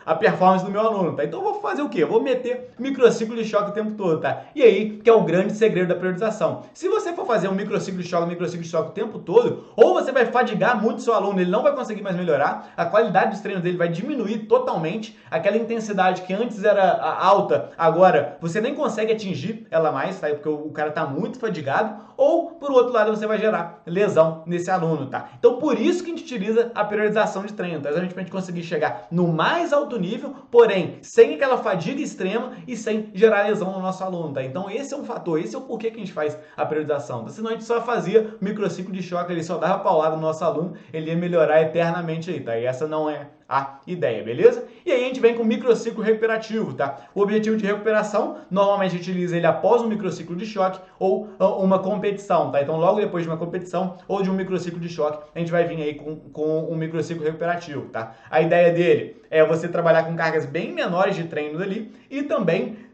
Speaker 1: a performance do meu aluno, tá? Então eu vou fazer o quê? Eu vou meter microciclo de choque o tempo todo, tá? E aí, que é o grande segredo da periodização. Se você for fazer um microciclo de choque o tempo todo, ou você vai fadigar muito seu aluno, ele não vai conseguir mais melhorar, a qualidade dos treinos dele vai diminuir totalmente, aquela intensidade que antes era alta, agora você nem consegue atingir ela mais, tá? Porque o cara tá muito fadigado, ou por outro lado você vai gerar lesão nesse aluno, tá? Então por isso que a gente utiliza a periodização de treino, tá? Exatamente pra gente conseguir chegar no mais alto nível, porém sem aquela fadiga extrema e sem gerar lesão no nosso aluno, tá? Então esse é um fator, esse é o porquê que a gente faz a periodização, tá? Senão a gente só fazia microciclo de choque, ele só dava paulada no nosso aluno, ele ia melhorar eternamente aí, tá? E essa não é a ideia, beleza? E aí a gente vem com o microciclo recuperativo, tá? O objetivo de recuperação, normalmente a gente utiliza ele após um microciclo de choque ou uma competição, tá? Então logo depois de uma competição ou de um microciclo de choque, a gente vai vir aí com um microciclo recuperativo, tá? A ideia dele é você trabalhar com cargas bem menores de treino ali e também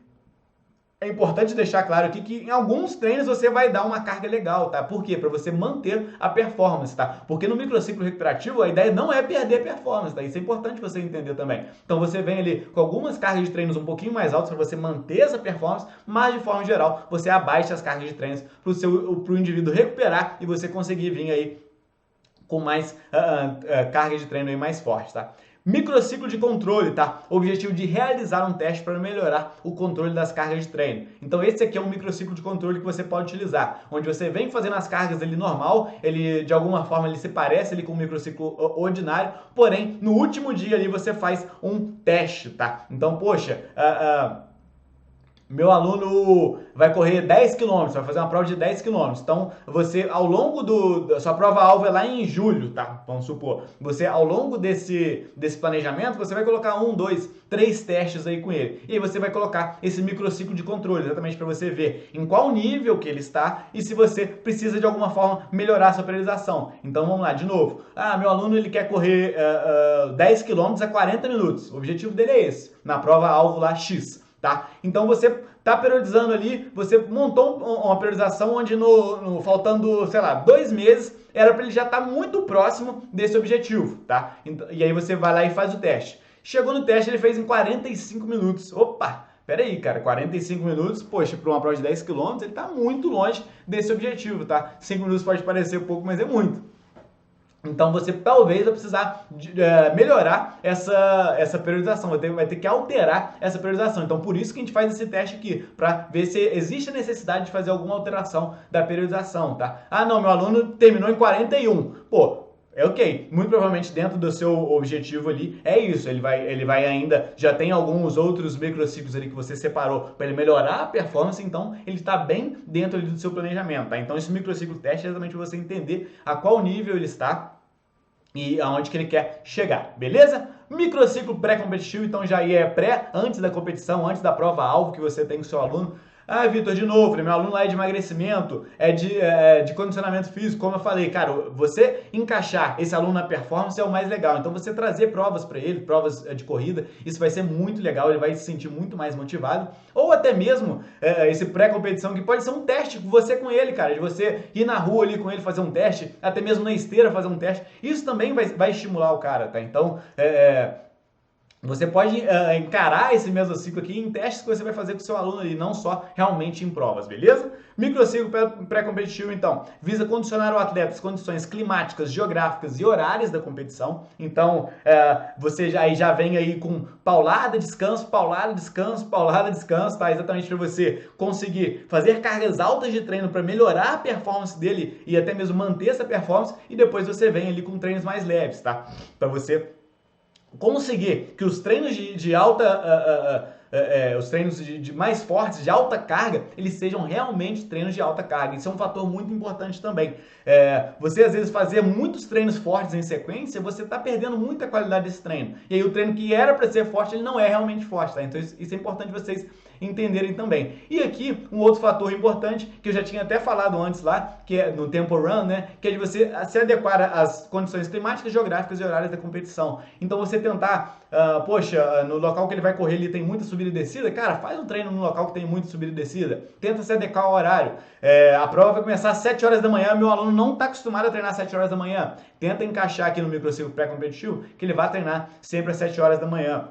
Speaker 1: é importante deixar claro aqui que em alguns treinos você vai dar uma carga legal, tá? Por quê? Para você manter a performance, tá? Porque no microciclo recuperativo a ideia não é perder performance, tá? Isso é importante você entender também. Então você vem ali com algumas cargas de treinos um pouquinho mais altas para você manter essa performance, mas de forma geral você abaixa as cargas de treinos para o indivíduo recuperar e você conseguir vir aí com mais carga de treino aí mais forte, tá? Microciclo de controle, tá? O objetivo de realizar um teste para melhorar o controle das cargas de treino. Então esse aqui é um microciclo de controle que você pode utilizar, onde você vem fazendo as cargas ali normal, ele de alguma forma ele se parece ali com um microciclo ordinário, porém no último dia ali você faz um teste, tá? Então, poxa, meu aluno vai correr 10 quilômetros, vai fazer uma prova de 10 quilômetros. Então, você, ao longo da sua prova-alvo é lá em julho, tá? Vamos supor. Você, ao longo desse planejamento, você vai colocar 1, 2, 3 testes aí com ele. E aí você vai colocar esse microciclo de controle, exatamente para você ver em qual nível que ele está e se você precisa de alguma forma melhorar a sua periodização. Então, vamos lá, de novo. Meu aluno ele quer correr 10 quilômetros a 40 minutos. O objetivo dele é esse, na prova-alvo lá X. Tá? Então você está periodizando ali, você montou uma periodização onde faltando, sei lá, 2 meses, era para ele já estar muito próximo desse objetivo, tá? E aí você vai lá e faz o teste. Chegou no teste, ele fez em 45 minutos. Opa! Peraí, cara, 45 minutos, poxa, para uma prova de 10 quilômetros, ele está muito longe desse objetivo, tá? 5 minutos pode parecer pouco, mas é muito. Então você talvez vai precisar melhorar essa periodização, vai ter que alterar essa periodização. Então por isso que a gente faz esse teste aqui, para ver se existe a necessidade de fazer alguma alteração da periodização, tá? Não, meu aluno terminou em 41. Pô, é ok, muito provavelmente dentro do seu objetivo ali é isso, ele vai ainda, já tem alguns outros microciclos ali que você separou para ele melhorar a performance, então ele está bem dentro ali do seu planejamento, tá? Então esse microciclo teste é exatamente para você entender a qual nível ele está e aonde que ele quer chegar, beleza? Microciclo pré-competitivo, então já é pré, antes da competição, antes da prova-alvo que você tem com o seu aluno. Vitor, de novo, meu aluno lá é de emagrecimento, é de condicionamento físico, como eu falei, cara, você encaixar esse aluno na performance é o mais legal, então você trazer provas para ele, provas de corrida, isso vai ser muito legal, ele vai se sentir muito mais motivado, ou até mesmo esse pré-competição que pode ser um teste, você com ele, cara, de você ir na rua ali com ele fazer um teste, até mesmo na esteira fazer um teste, isso também vai estimular o cara, tá? Então, você pode encarar esse mesmo ciclo aqui em testes que você vai fazer com o seu aluno ali, não só realmente em provas, beleza? Microciclo pré-competitivo, então, visa condicionar o atleta às condições climáticas, geográficas e horárias da competição. Então, você já vem aí com paulada, descanso, paulada, descanso, paulada, descanso, tá? Exatamente para você conseguir fazer cargas altas de treino para melhorar a performance dele e até mesmo manter essa performance, e depois você vem ali com treinos mais leves, tá? Para você conseguir que os treinos de alta, os treinos de mais fortes, de alta carga, eles sejam realmente treinos de alta carga. Isso é um fator muito importante também. Você às vezes fazer muitos treinos fortes em sequência, você está perdendo muita qualidade desse treino. E aí o treino que era para ser forte, ele não é realmente forte, tá? Então isso é importante vocês entenderem também. E aqui, um outro fator importante, que eu já tinha até falado antes lá, que é no tempo run, né? Que é de você se adequar às condições climáticas, geográficas e horárias da competição. Então você tentar, no local que ele vai correr ele tem muita subida e descida, cara, faz um treino no local que tem muita subida e descida. Tenta se adequar ao horário. A prova vai começar às 7 horas da manhã, meu aluno não está acostumado a treinar às 7 horas da manhã. Tenta encaixar aqui no microciclo pré-competitivo que ele vai treinar sempre às 7 horas da manhã.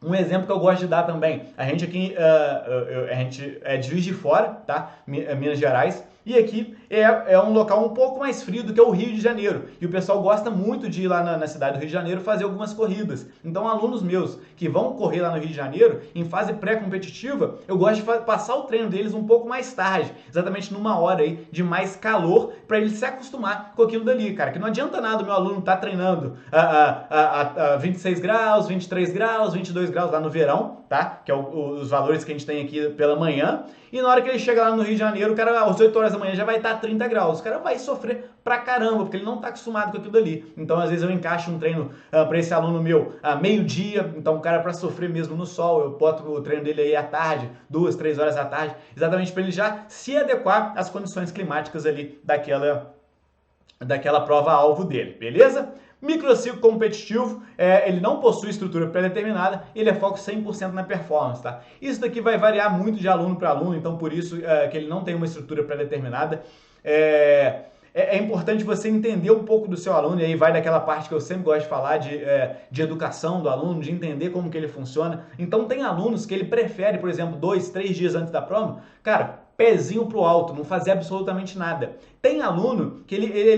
Speaker 1: Um exemplo que eu gosto de dar também, a gente aqui, a gente é de Juiz de Fora, tá? Minas Gerais, e aqui é um local um pouco mais frio do que o Rio de Janeiro, e o pessoal gosta muito de ir lá na cidade do Rio de Janeiro fazer algumas corridas. Então alunos meus que vão correr lá no Rio de Janeiro, em fase pré-competitiva, eu gosto de passar o treino deles um pouco mais tarde, exatamente numa hora aí de mais calor, para ele se acostumar com aquilo dali, cara, que não adianta nada o meu aluno estar treinando a 26 graus, 23 graus, 22 graus lá no verão, tá? Que é os valores que a gente tem aqui pela manhã. E na hora que ele chega lá no Rio de Janeiro, o cara, às 8 horas da manhã já vai estar 30 graus. O cara vai sofrer pra caramba, porque ele não tá acostumado com aquilo dali. Então, às vezes, eu encaixo um treino para esse aluno meu a meio-dia. Então, o cara, para sofrer mesmo no sol, eu boto o treino dele aí à tarde, 2, 3 horas da tarde, exatamente para ele já se adequar às condições climáticas ali daquela prova-alvo dele, beleza? Microciclo competitivo, ele não possui estrutura pré-determinada, ele é foco 100% na performance, tá? Isso daqui vai variar muito de aluno para aluno, então por isso que ele não tem uma estrutura pré-determinada. É importante você entender um pouco do seu aluno, e aí vai daquela parte que eu sempre gosto de falar de educação do aluno, de entender como que ele funciona. Então tem alunos que ele prefere, por exemplo, 2, 3 dias antes da prova, cara, pezinho pro alto, não fazer absolutamente nada. Tem aluno que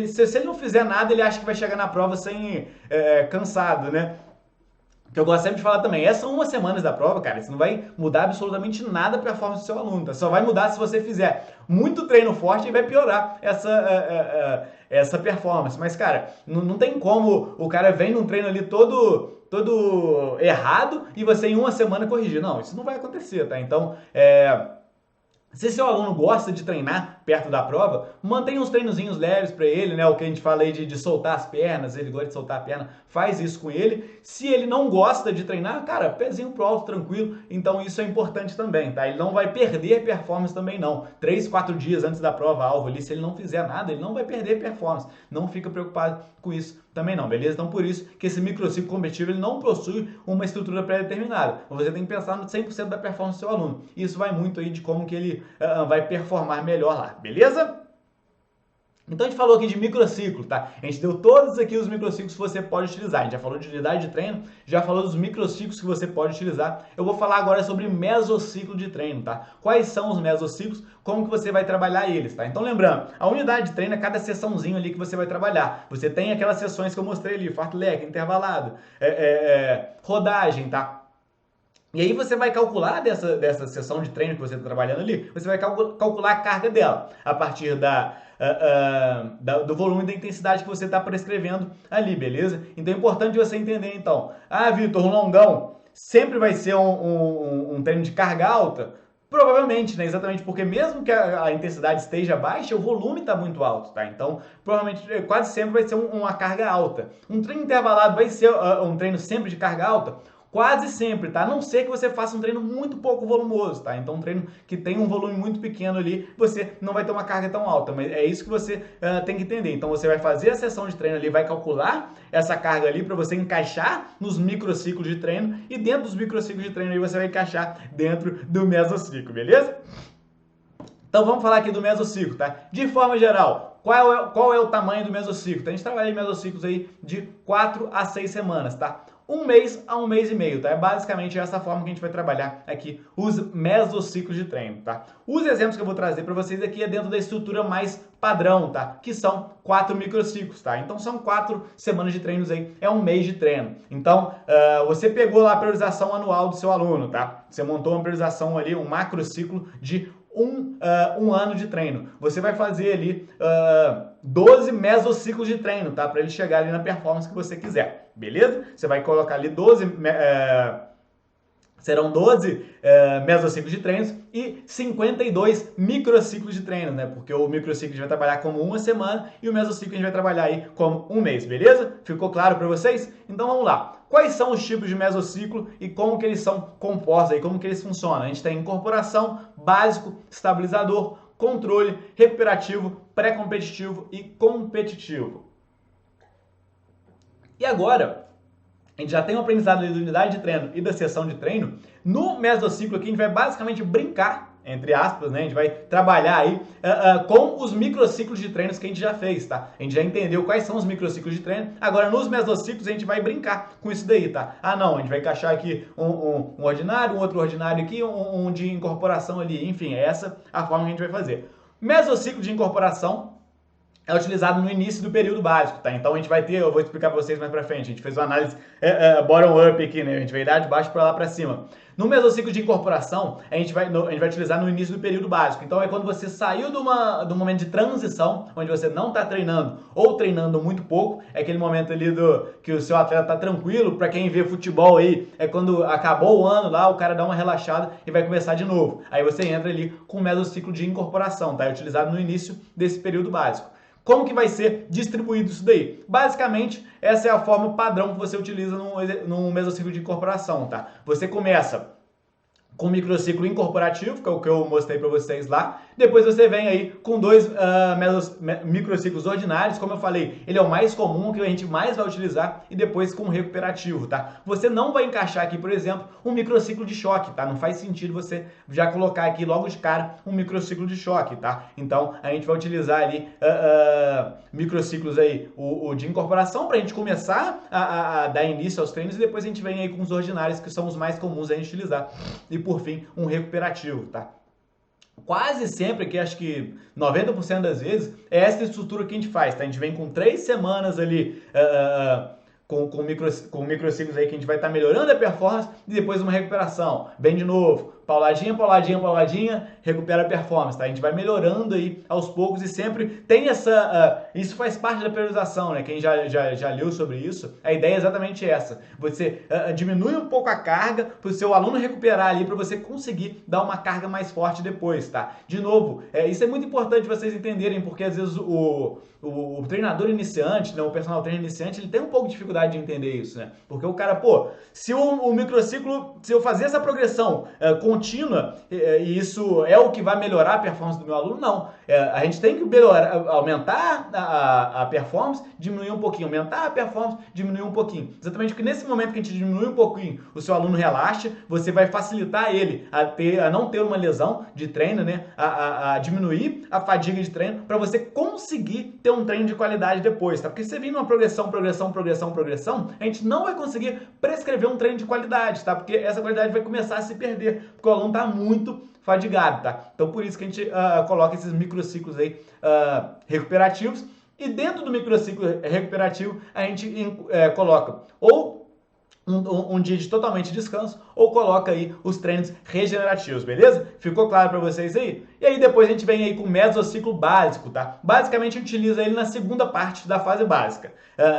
Speaker 1: se ele não fizer nada, ele acha que vai chegar na prova sem cansado, né? que eu gosto sempre de falar também, essas 1 semana da prova, cara, isso não vai mudar absolutamente nada a performance do seu aluno, tá? Só vai mudar se você fizer muito treino forte e vai piorar essa performance. Mas, cara, não tem como o cara vem num treino ali todo errado e você em 1 semana corrigir. Não, isso não vai acontecer, tá? Então, se seu aluno gosta de treinar perto da prova, mantenha uns treinozinhos leves para ele, né? O que a gente fala aí de soltar as pernas, ele gosta de soltar a perna, faz isso com ele. Se ele não gosta de treinar, cara, pezinho pro alto, tranquilo. Então isso é importante também, tá? Ele não vai perder performance também não. 3, 4 dias antes da prova alvo ali, se ele não fizer nada, ele não vai perder performance. Não fica preocupado com isso também não, beleza? Então por isso que esse microciclo competitivo ele não possui uma estrutura pré-determinada. Você tem que pensar no 100% da performance do seu aluno. Isso vai muito aí de como que ele vai performar melhor lá, beleza? Então a gente falou aqui de microciclo, tá? A gente deu todos aqui os microciclos que você pode utilizar. A gente já falou de unidade de treino, já falou dos microciclos que você pode utilizar. Eu vou falar agora sobre mesociclo de treino, tá? Quais são os mesociclos, como que você vai trabalhar eles, tá? Então lembrando, a unidade de treino é cada sessãozinho ali que você vai trabalhar. Você tem aquelas sessões que eu mostrei ali, fartlek, intervalado, rodagem, tá? E aí você vai calcular dessa sessão de treino que você está trabalhando ali, você vai calcular a carga dela, a partir do volume e da intensidade que você está prescrevendo ali, beleza? Então é importante você entender, então, Vitor, um longão sempre vai ser um treino de carga alta? Provavelmente, né? Exatamente porque mesmo que a intensidade esteja baixa, o volume está muito alto, tá? Então, provavelmente, quase sempre vai ser uma carga alta. Um treino intervalado vai ser um treino sempre de carga alta? Quase sempre, tá? A não ser que você faça um treino muito pouco volumoso, tá? Então, um treino que tem um volume muito pequeno ali, você não vai ter uma carga tão alta, mas é isso que você tem que entender. Então, você vai fazer a sessão de treino ali, vai calcular essa carga ali para você encaixar nos microciclos de treino e dentro dos microciclos de treino aí você vai encaixar dentro do mesociclo, beleza? Então, vamos falar aqui do mesociclo, tá? De forma geral, qual é o tamanho do mesociclo? Então, a gente trabalha em mesociclos aí de 4 a 6 semanas, tá? 1 mês a 1 mês e meio, tá? É basicamente essa forma que a gente vai trabalhar aqui os mesociclos de treino, tá? Os exemplos que eu vou trazer para vocês aqui é dentro da estrutura mais padrão, tá? Que são 4 microciclos, tá? Então são 4 semanas de treinos aí, é 1 mês de treino. Então, você pegou lá a priorização anual do seu aluno, tá? Você montou uma priorização ali, um macrociclo de um ano de treino. Você vai fazer ali 12 mesociclos de treino, tá? Para ele chegar ali na performance que você quiser, beleza? Você vai colocar ali serão 12 mesociclos de treinos e 52 microciclos de treino, né? Porque o microciclo a gente vai trabalhar como 1 semana e o mesociclo a gente vai trabalhar aí como 1 mês, beleza? Ficou claro para vocês? Então vamos lá. Quais são os tipos de mesociclo e como que eles são compostos aí, como que eles funcionam? A gente tem incorporação, básico, estabilizador, controle, recuperativo, pré-competitivo e competitivo. E agora, a gente já tem um aprendizado da unidade de treino e da sessão de treino. No mesociclo aqui a gente vai basicamente brincar, entre aspas, né? A gente vai trabalhar aí com os microciclos de treinos que a gente já fez, tá? A gente já entendeu quais são os microciclos de treino. Agora, nos mesociclos, a gente vai brincar com isso daí, tá? Não, a gente vai encaixar aqui um ordinário, um outro ordinário aqui, um de incorporação ali. Enfim, é essa a forma que a gente vai fazer. Mesociclo de incorporação é utilizado no início do período básico, tá? Então a gente vai ter, eu vou explicar para vocês mais para frente, a gente fez uma análise bottom-up aqui, né? A gente vai dar de baixo para lá para cima. No mesociclo de incorporação, a gente vai utilizar no início do período básico. Então é quando você saiu de um momento de transição, onde você não está treinando ou treinando muito pouco, é aquele momento ali que o seu atleta tá tranquilo. Para quem vê futebol aí, é quando acabou o ano lá, o cara dá uma relaxada e vai começar de novo. Aí você entra ali com o mesociclo de incorporação, tá? É utilizado no início desse período básico. Como que vai ser distribuído isso daí? Basicamente, essa é a forma padrão que você utiliza no mesociclo de incorporação, tá? Você começa com o microciclo incorporativo, que é o que eu mostrei para vocês lá. Depois você vem aí com 2 microciclos ordinários, como eu falei, ele é o mais comum, que a gente mais vai utilizar, e depois com o recuperativo, tá? Você não vai encaixar aqui, por exemplo, um microciclo de choque, tá? Não faz sentido você já colocar aqui logo de cara um microciclo de choque, tá? Então, a gente vai utilizar ali microciclos aí, o de incorporação, para a gente começar a dar início aos treinos, e depois a gente vem aí com os ordinários, que são os mais comuns a gente utilizar. E por fim, um recuperativo, tá? Quase sempre, que acho que 90% das vezes, é essa estrutura que a gente faz, tá? A gente vem com 3 semanas ali com microciclos aí que a gente vai estar melhorando a performance e depois uma recuperação. Vem de novo, pauladinha, pauladinha, pauladinha, recupera a performance, tá? A gente vai melhorando aí aos poucos e sempre tem essa... isso faz parte da periodização, né? Quem já leu sobre isso, a ideia é exatamente essa. Você diminui um pouco a carga para o seu aluno recuperar ali, para você conseguir dar uma carga mais forte depois, tá? De novo, isso é muito importante vocês entenderem, porque às vezes o treinador iniciante, né, o personal trainer iniciante, ele tem um pouco de dificuldade de entender isso, né? Porque o cara, pô, se o microciclo, se eu fazer essa progressão contínua, e isso é o que vai melhorar a performance do meu aluno, não. A gente tem que melhorar, aumentar a performance, diminuir um pouquinho, aumentar a performance, diminuir um pouquinho. Exatamente porque nesse momento que a gente diminui um pouquinho, o seu aluno relaxa, você vai facilitar ele a não ter uma lesão de treino, né? A diminuir a fadiga de treino, para você conseguir ter um treino de qualidade depois, tá? Porque se você vir numa progressão, a gente não vai conseguir prescrever um treino de qualidade, tá? Porque essa qualidade vai começar a se perder, porque o aluno tá muito fadigado, tá? Então por isso que a gente coloca esses microciclos aí recuperativos, e dentro do microciclo recuperativo a gente coloca ou um dia de totalmente descanso, ou coloca aí os treinos regenerativos, beleza? Ficou claro para vocês aí? E aí depois a gente vem aí com o mesociclo básico, tá? Basicamente a gente utiliza ele na segunda parte da fase básica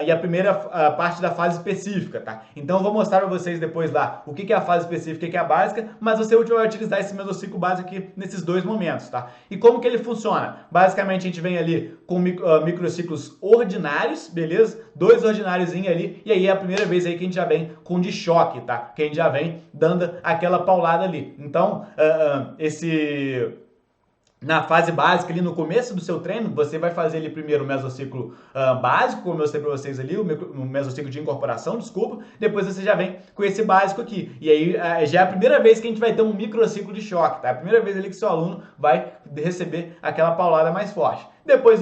Speaker 1: e a primeira parte da fase específica, tá? Então eu vou mostrar para vocês depois lá o que é a fase específica e o que é a básica, mas você vai utilizar esse mesociclo básico aqui nesses dois momentos, tá? E como que ele funciona? Basicamente a gente vem ali com microciclos ordinários, beleza? 2 ordinários ali, e aí é a primeira vez aí que a gente já vem com de choque, tá? Que a gente já vem dando aquela paulada ali. Então, na fase básica, ali no começo do seu treino, você vai fazer ali primeiro o mesociclo básico, como eu mostrei para vocês ali, o mesociclo de incorporação, desculpa. Depois você já vem com esse básico aqui. E aí já é a primeira vez que a gente vai ter um microciclo de choque, tá? É a primeira vez ali que seu aluno vai receber aquela paulada mais forte. Depois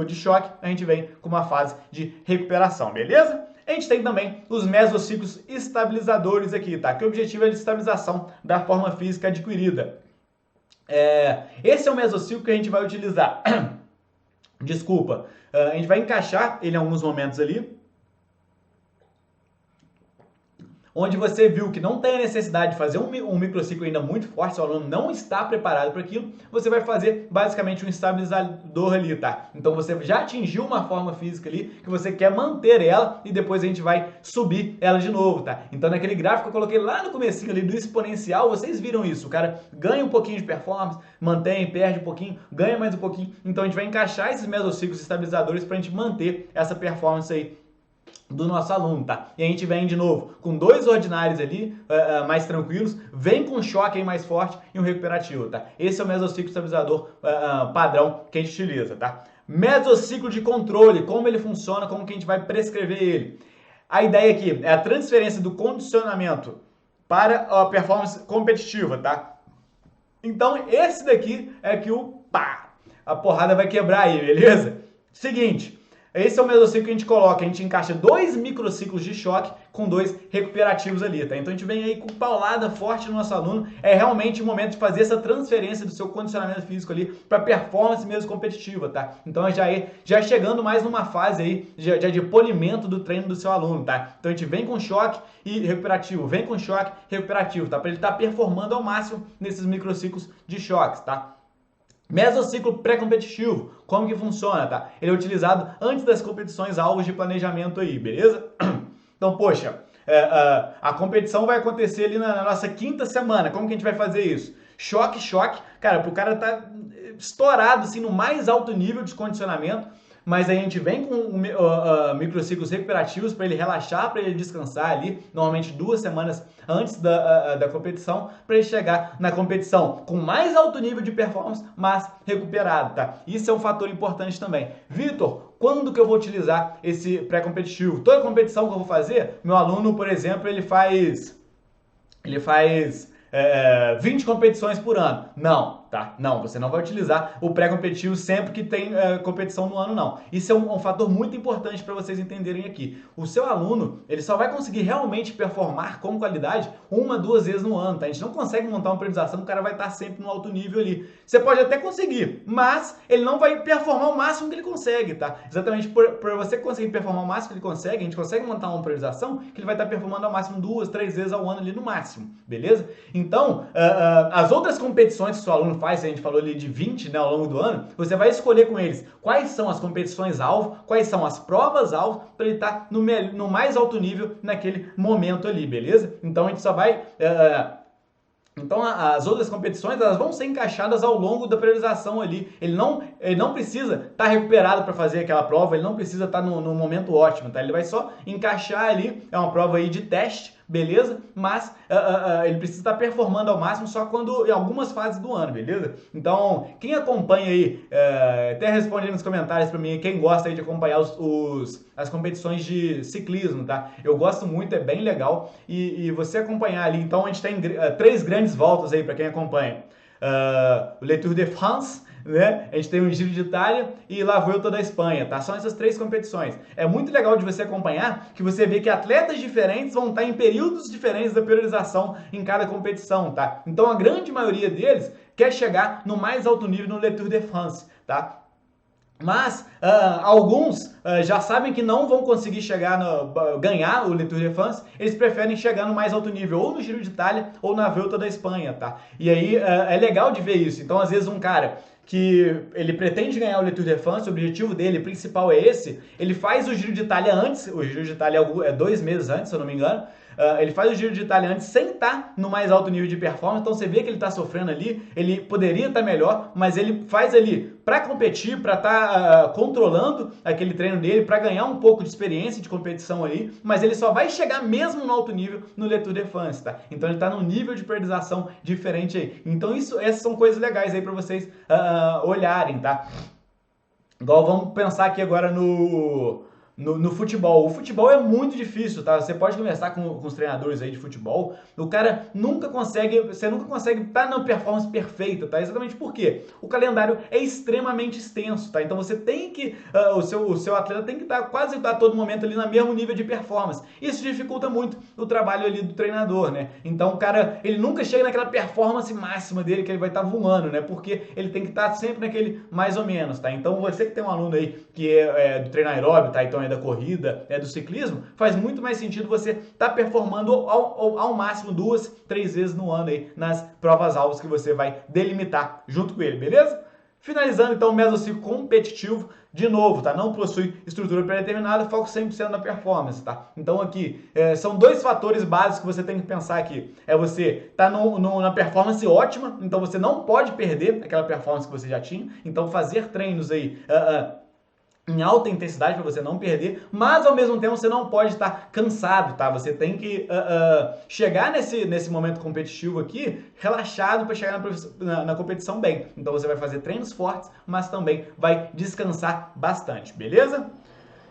Speaker 1: de choque, a gente vem com uma fase de recuperação, beleza? A gente tem também os mesociclos estabilizadores aqui, tá? Que o objetivo é a estabilização da forma física adquirida. Esse é o mesociclo que a gente vai utilizar. Desculpa. A gente vai encaixar ele em alguns momentos ali, onde você viu que não tem a necessidade de fazer um microciclo ainda muito forte, seu aluno não está preparado para aquilo, você vai fazer basicamente um estabilizador ali, tá? Então você já atingiu uma forma física ali, que você quer manter ela, e depois a gente vai subir ela de novo, tá? Então naquele gráfico que eu coloquei lá no comecinho ali do exponencial, vocês viram isso, o cara ganha um pouquinho de performance, mantém, perde um pouquinho, ganha mais um pouquinho, então a gente vai encaixar esses mesociclos estabilizadores para a gente manter essa performance aí do nosso aluno, tá? E a gente vem de novo com 2 ordinários ali, mais tranquilos, vem com um choque aí mais forte e um recuperativo, tá? Esse é o mesociclo estabilizador padrão que a gente utiliza, tá? Mesociclo de controle, como ele funciona, como que a gente vai prescrever ele. A ideia aqui é a transferência do condicionamento para a performance competitiva, tá? Então esse daqui é que a porrada vai quebrar aí, beleza? Seguinte, esse é o mesociclo que a gente coloca, a gente encaixa 2 microciclos de choque com 2 recuperativos ali, tá? Então a gente vem aí com paulada forte no nosso aluno, é realmente o momento de fazer essa transferência do seu condicionamento físico ali para performance mesmo competitiva, tá? Então já chegando mais numa fase aí já de polimento do treino do seu aluno, tá? Então a gente vem com choque e recuperativo, vem com choque e recuperativo, tá? Para ele estar performando ao máximo nesses microciclos de choques, tá? Mesociclo pré-competitivo, como que funciona, tá? Ele é utilizado antes das competições alvos de planejamento aí, beleza? Então, poxa, a competição vai acontecer ali na nossa 5ª semana, como que a gente vai fazer isso? Choque, cara, pro cara tá estourado, assim, no mais alto nível de condicionamento, mas aí a gente vem com microciclos recuperativos para ele relaxar, para ele descansar ali, normalmente 2 semanas antes da competição, para ele chegar na competição com mais alto nível de performance, mas recuperado, tá? Isso é um fator importante também. Vitor, quando que eu vou utilizar esse pré-competitivo? Toda competição que eu vou fazer, meu aluno, por exemplo, ele faz 20 competições por ano. Não. tá? Não, você não vai utilizar o pré-competitivo sempre que tem competição no ano, não. Isso é um fator muito importante para vocês entenderem aqui. O seu aluno, ele só vai conseguir realmente performar com qualidade 1, 2 vezes no ano, tá? A gente não consegue montar uma periodização, o cara vai estar sempre no alto nível ali. Você pode até conseguir, mas ele não vai performar o máximo que ele consegue, tá? Exatamente por você conseguir performar o máximo que ele consegue, a gente consegue montar uma periodização que ele vai estar performando ao máximo 2, 3 vezes ao ano ali no máximo, beleza? Então, as outras competições que o seu aluno faz, a gente falou ali de 20, né, ao longo do ano, você vai escolher com eles quais são as competições-alvo, quais são as provas-alvo, para ele estar no mais alto nível naquele momento ali, beleza? Então, a gente só vai... Então, as outras competições, elas vão ser encaixadas ao longo da periodização ali. Ele não precisa estar recuperado para fazer aquela prova, ele não precisa estar no momento ótimo, tá? Ele vai só encaixar ali, é uma prova aí de teste, beleza? Mas ele precisa estar performando ao máximo só quando em algumas fases do ano, beleza? Então, quem acompanha aí, até responde aí nos comentários para mim, quem gosta aí de acompanhar as competições de ciclismo, tá? Eu gosto muito, é bem legal. E você acompanhar ali, então a gente tem 3 grandes voltas aí para quem acompanha. O Le Tour de France, né? A gente tem o Giro de Itália e La Vuelta da Espanha, tá? São essas 3 competições. É muito legal de você acompanhar, que você vê que atletas diferentes vão estar em períodos diferentes da periodização em cada competição, tá? Então a grande maioria deles quer chegar no mais alto nível no Le Tour de France, tá? Mas alguns já sabem que não vão conseguir ganhar o Le Tour de France, eles preferem chegar no mais alto nível, ou no Giro de Itália, ou na Vuelta da Espanha, tá? E aí é legal de ver isso. Então, às vezes, um cara que ele pretende ganhar o Le Tour de France, o objetivo dele principal é esse, ele faz o Giro de Itália antes, o Giro de Itália é 2 meses antes, se eu não me engano, ele faz o Giro de Itália antes sem estar no mais alto nível de performance, então você vê que ele está sofrendo ali, ele poderia estar melhor, mas ele faz ali para competir, para estar controlando aquele treino dele, para ganhar um pouco de experiência de competição ali, mas ele só vai chegar mesmo no alto nível no Le Tour de France, tá? Então ele está num nível de periodização diferente aí. Então essas são coisas legais aí para vocês olharem, tá? Igual vamos pensar aqui agora no futebol. O futebol é muito difícil, tá? Você pode conversar com os treinadores aí de futebol, você nunca consegue estar na performance perfeita, tá? Exatamente por quê? O calendário é extremamente extenso, tá? Então você tem que, o seu atleta tem que estar quase a todo momento ali no mesmo nível de performance. Isso dificulta muito o trabalho ali do treinador, né? Então o cara, ele nunca chega naquela performance máxima dele que ele vai estar voando, né? Porque ele tem que estar sempre naquele mais ou menos, tá? Então você que tem um aluno aí que é do treino aeróbio, tá? Então da corrida, do ciclismo, faz muito mais sentido você estar performando ao máximo 2, 3 vezes no ano aí nas provas-alvos que você vai delimitar junto com ele, beleza? Finalizando então o mesociclo competitivo, de novo, tá? Não possui estrutura pré-determinada, foco 100% na performance, tá? Então aqui, são 2 fatores básicos que você tem que pensar aqui. É você tá na performance ótima, então você não pode perder aquela performance que você já tinha, então fazer treinos aí em alta intensidade para você não perder, mas ao mesmo tempo você não pode estar cansado, tá? Você tem que chegar nesse momento competitivo aqui relaxado para chegar na competição bem. Então você vai fazer treinos fortes, mas também vai descansar bastante, beleza?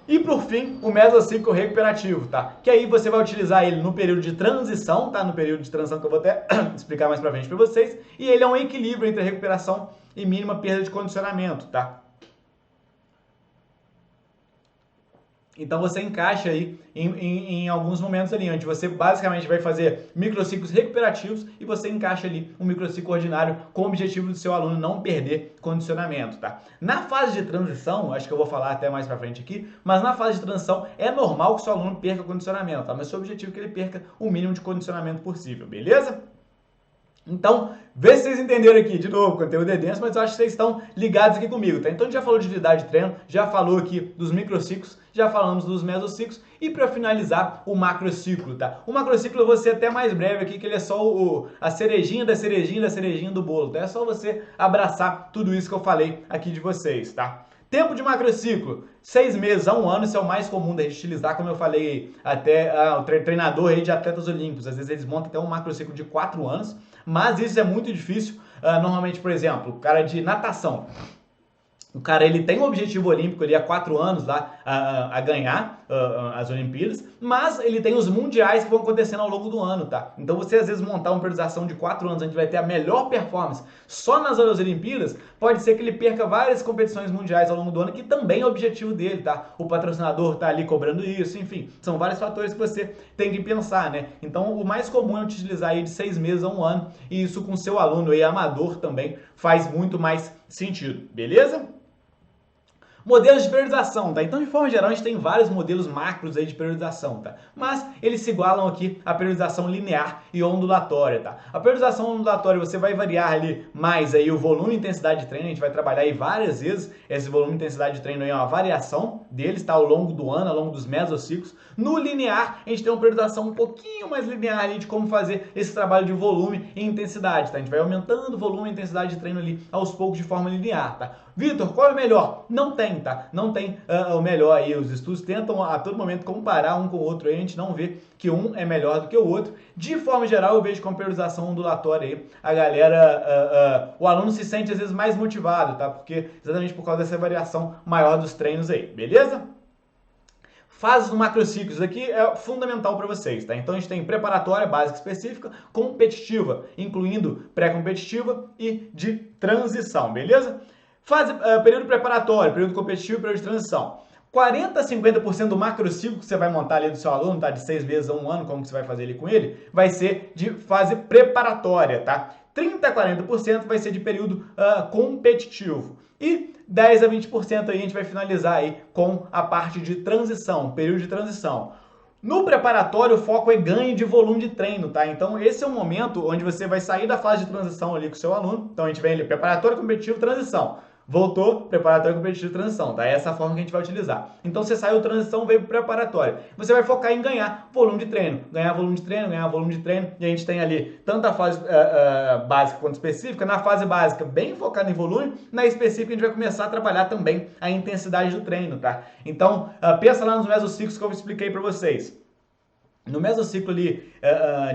Speaker 1: E por fim, o mesociclo recuperativo, tá? Que aí você vai utilizar ele no período de transição, tá? No período de transição que eu vou até explicar mais pra frente para vocês. E ele é um equilíbrio entre a recuperação e mínima perda de condicionamento, tá? Então você encaixa aí em alguns momentos ali, onde você basicamente vai fazer microciclos recuperativos e você encaixa ali um microciclo ordinário com o objetivo do seu aluno não perder condicionamento, tá? Na fase de transição, acho que eu vou falar até mais pra frente aqui, mas na fase de transição é normal que o seu aluno perca condicionamento, tá? Mas o seu objetivo é que ele perca o mínimo de condicionamento possível, beleza? Então, vê se vocês entenderam aqui, de novo, o conteúdo é denso, mas eu acho que vocês estão ligados aqui comigo, tá? Então, a gente já falou de unidade de treino, já falou aqui dos microciclos, já falamos dos mesociclos, e para finalizar, o macrociclo, tá? O macrociclo eu vou ser até mais breve aqui, que ele é só a cerejinha da cerejinha da cerejinha do bolo, tá? É só você abraçar tudo isso que eu falei aqui de vocês, tá? Tempo de macrociclo, 6 meses a 1 ano, isso é o mais comum da gente utilizar, como eu falei, até o treinador aí de atletas olímpicos, às vezes eles montam até um macrociclo de 4 anos, mas isso é muito difícil. Normalmente, por exemplo, o cara de natação, o cara ele tem um objetivo olímpico ali há 4 anos lá, a ganhar as Olimpíadas, mas ele tem os mundiais que vão acontecendo ao longo do ano, tá? Então você às vezes montar uma periodização de 4 anos, a gente vai ter a melhor performance só nas Olimpíadas, pode ser que ele perca várias competições mundiais ao longo do ano, que também é o objetivo dele, tá? O patrocinador tá ali cobrando isso, enfim, são vários fatores que você tem que pensar, né? Então o mais comum é utilizar aí de 6 meses a 1 ano, e isso com seu aluno aí amador também faz muito mais sentido, beleza? Modelos de periodização, tá? Então, de forma geral, a gente tem vários modelos macros aí de periodização, tá? Mas eles se igualam aqui à periodização linear e ondulatória, tá? A periodização ondulatória, você vai variar ali mais aí o volume e intensidade de treino, a gente vai trabalhar aí várias vezes esse volume e intensidade de treino aí é uma variação deles, tá? Ao longo do ano, ao longo dos mesociclos. No linear, a gente tem uma periodização um pouquinho mais linear ali de como fazer esse trabalho de volume e intensidade, tá? A gente vai aumentando o volume e intensidade de treino ali aos poucos de forma linear, tá? Vitor, qual é o melhor? Não tem, tá? Não tem o melhor aí. Os estudos tentam a todo momento comparar um com o outro aí, a gente não vê que um é melhor do que o outro. De forma geral, eu vejo com a periodização ondulatória aí, a galera, o aluno se sente às vezes mais motivado, tá? Porque exatamente por causa dessa variação maior dos treinos aí, beleza? Fases do macrociclo, isso aqui é fundamental para vocês, tá? Então a gente tem preparatória, básica específica, competitiva, incluindo pré-competitiva e de transição, beleza? Período preparatório, período competitivo e período de transição. 40 a 50% do macrociclo que você vai montar ali do seu aluno, tá? De 6 meses a 1 ano, como que você vai fazer ali com ele, vai ser de fase preparatória, tá? 30 a 40% vai ser de período competitivo. E 10 a 20% aí a gente vai finalizar aí com a parte de transição, período de transição. No preparatório, o foco é ganho de volume de treino, tá? Então, esse é o momento onde você vai sair da fase de transição ali com o seu aluno. Então, a gente vem ali, preparatório, competitivo, transição. Voltou, preparatório, competitivo, transição, tá? Essa é a forma que a gente vai utilizar. Então, você saiu transição, veio pro preparatório. Você vai focar em ganhar volume de treino. Ganhar volume de treino, ganhar volume de treino. E a gente tem ali tanto a fase básica quanto específica. Na fase básica, bem focado em volume. Na específica, a gente vai começar a trabalhar também a intensidade do treino, tá? Então, pensa lá nos mesociclos que eu expliquei para vocês. No mesociclo ali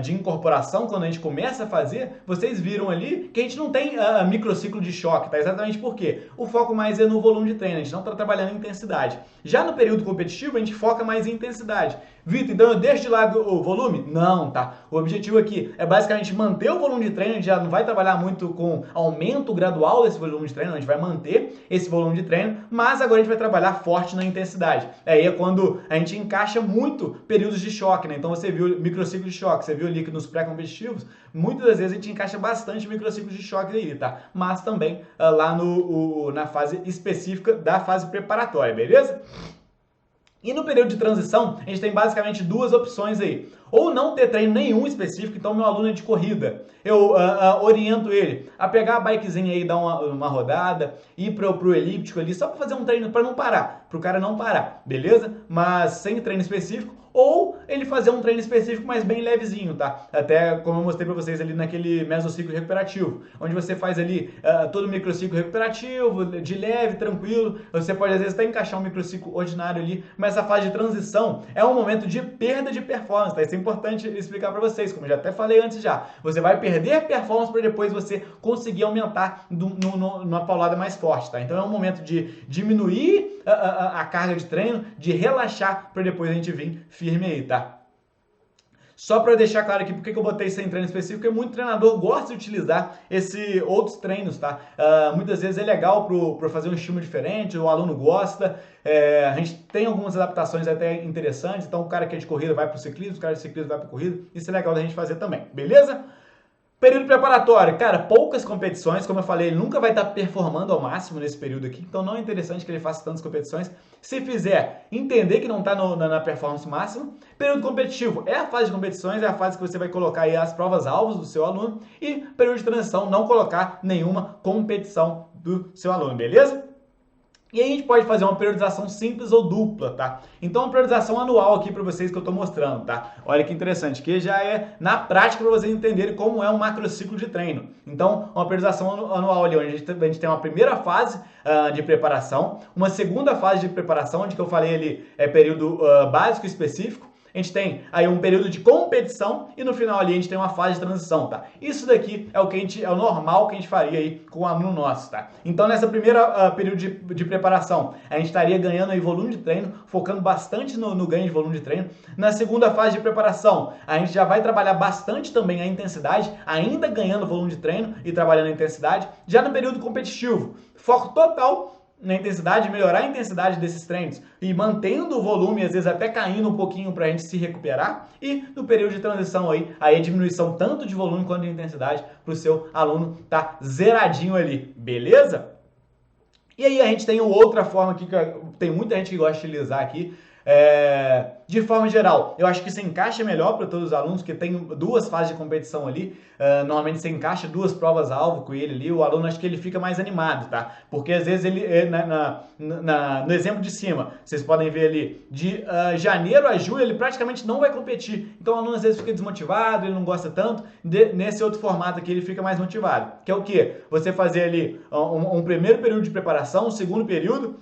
Speaker 1: de incorporação, quando a gente começa a fazer, vocês viram ali que a gente não tem microciclo de choque, tá? Exatamente por quê? O foco mais é no volume de treino, a gente não está trabalhando em intensidade. Já no período competitivo, a gente foca mais em intensidade. Vitor, então eu deixo de lado o volume? Não, tá? O objetivo aqui é basicamente manter o volume de treino, a gente já não vai trabalhar muito com aumento gradual desse volume de treino, a gente vai manter esse volume de treino, mas agora a gente vai trabalhar forte na intensidade. Aí é quando a gente encaixa muito períodos de choque, né? Então você viu microciclo de choque, você viu ali que nos pré-competitivos, muitas das vezes a gente encaixa bastante microciclos de choque aí, tá? Mas também lá na fase específica da fase preparatória, beleza? E no período de transição, a gente tem basicamente duas opções aí. Ou não ter treino nenhum específico, então meu aluno é de corrida. Eu oriento ele a pegar a bikezinha aí, dar uma rodada, ir pro elíptico ali, só para fazer um treino, para não parar, pro cara não parar, beleza? Mas sem treino específico. Ou ele fazer um treino específico, mas bem levezinho, tá? Até como eu mostrei pra vocês ali naquele mesociclo recuperativo, onde você faz ali todo o microciclo recuperativo, de leve, tranquilo. Você pode às vezes até encaixar um microciclo ordinário ali, mas a fase de transição é um momento de perda de performance, tá? Isso é importante explicar pra vocês, como eu já até falei antes já. Você vai perder performance para depois você conseguir aumentar numa paulada mais forte, tá? Então é um momento de diminuir a carga de treino, de relaxar para depois a gente vir firme aí, tá? Só para deixar claro aqui porque que eu botei sem treino específico, porque muito treinador gosta de utilizar outros treinos, tá? Muitas vezes é legal para fazer um estímulo diferente, o aluno gosta, a gente tem algumas adaptações até interessantes, então o cara que é de corrida vai para o ciclismo, o cara de ciclismo vai para a corrida, isso é legal da gente fazer também, beleza? Período preparatório, cara, poucas competições, como eu falei, ele nunca vai estar performando ao máximo nesse período aqui, então não é interessante que ele faça tantas competições. Se fizer, entender que não está na performance máxima. Período competitivo é a fase de competições, é a fase que você vai colocar aí as provas-alvos do seu aluno. E período de transição, não colocar nenhuma competição do seu aluno, beleza? E aí a gente pode fazer uma periodização simples ou dupla, tá? Então uma periodização anual aqui para vocês que eu estou mostrando, tá? Olha que interessante, que já é na prática para vocês entenderem como é um macrociclo de treino. Então uma periodização anual ali, onde a gente tem uma primeira fase de preparação, uma segunda fase de preparação, onde que eu falei ali é período básico específico, a gente tem aí um período de competição e no final ali a gente tem uma fase de transição, tá? Isso daqui é o normal que a gente faria aí com o aluno nosso, tá? Então nessa primeira período de preparação, a gente estaria ganhando aí volume de treino, focando bastante no ganho de volume de treino. Na segunda fase de preparação, a gente já vai trabalhar bastante também a intensidade, ainda ganhando volume de treino e trabalhando a intensidade. Já no período competitivo, foco total na intensidade, melhorar a intensidade desses treinos e mantendo o volume, às vezes até caindo um pouquinho para a gente se recuperar. E no período de transição aí a diminuição tanto de volume quanto de intensidade para o seu aluno tá zeradinho ali, beleza? E aí a gente tem outra forma aqui que tem muita gente que gosta de utilizar aqui. De forma geral, eu acho que você encaixa melhor para todos os alunos, porque tem duas fases de competição ali. Normalmente você encaixa duas provas-alvo com ele ali, o aluno acho que ele fica mais animado, tá? Porque às vezes ele, no exemplo de cima, vocês podem ver ali, de janeiro a julho ele praticamente não vai competir. Então o aluno às vezes fica desmotivado, ele não gosta tanto. Nesse outro formato aqui ele fica mais motivado. Que é o quê? Você fazer ali um primeiro período de preparação, um segundo período,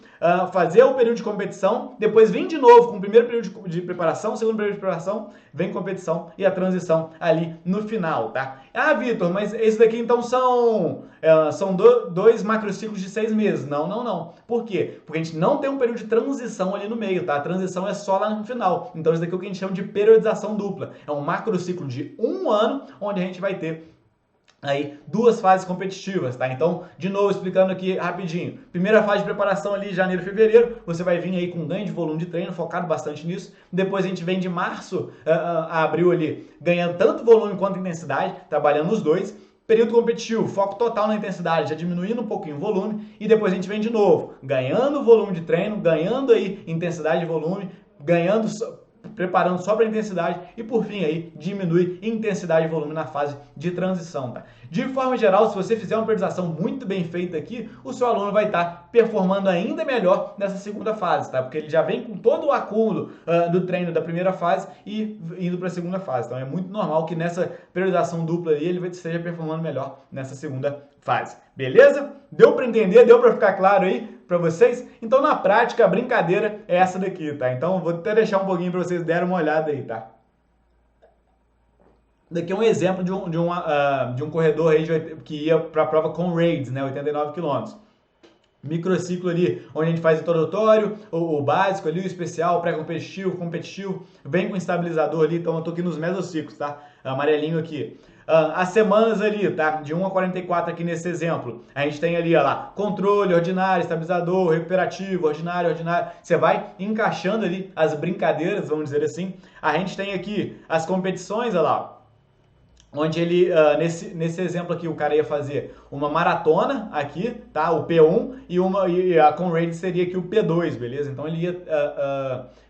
Speaker 1: fazer o período de competição, depois vir de novo com o primeiro período de preparação, segundo período de preparação, vem competição e a transição ali no final, tá? Ah, Vitor, mas esse daqui então são dois macrociclos de 6 meses. Não. Por quê? Porque a gente não tem um período de transição ali no meio, tá? A transição é só lá no final. Então isso daqui é o que a gente chama de periodização dupla. É um macrociclo de 1 ano, onde a gente vai ter aí duas fases competitivas, tá? Então, de novo, explicando aqui rapidinho. Primeira fase de preparação ali, janeiro, fevereiro, você vai vir aí com ganho de volume de treino, focado bastante nisso. Depois a gente vem de março a abril ali, ganhando tanto volume quanto intensidade, trabalhando os dois. Período competitivo, foco total na intensidade, já diminuindo um pouquinho o volume. E depois a gente vem de novo, ganhando volume de treino, ganhando aí intensidade e volume, preparando só para intensidade e por fim aí diminui intensidade e volume na fase de transição, tá? De forma geral, se você fizer uma periodização muito bem feita aqui, o seu aluno vai estar performando ainda melhor nessa segunda fase, tá? Porque ele já vem com todo o acúmulo do treino da primeira fase e indo para a segunda fase. Então é muito normal que nessa periodização dupla aí ele esteja performando melhor nessa segunda fase. Beleza? Deu para entender? Deu para ficar claro aí para vocês? Então na prática a brincadeira é essa daqui, tá? Então vou até deixar um pouquinho para vocês darem uma olhada aí, tá? Daqui é um exemplo de um corredor aí que ia para a prova com raids, né? 89 km. Microciclo ali, onde a gente faz introdutório, o básico ali, o especial, pré-competitivo, competitivo, vem com estabilizador ali, então eu tô aqui nos mesociclos, tá? Amarelinho aqui. As semanas ali, tá? De 1 a 44 aqui nesse exemplo. A gente tem ali, ó lá, controle, ordinário, estabilizador, recuperativo, ordinário. Você vai encaixando ali as brincadeiras, vamos dizer assim. A gente tem aqui as competições, ó lá, onde ele, nesse exemplo aqui, o cara ia fazer uma maratona aqui, tá? O P1 e a Conrad seria aqui o P2, beleza? Então ele ia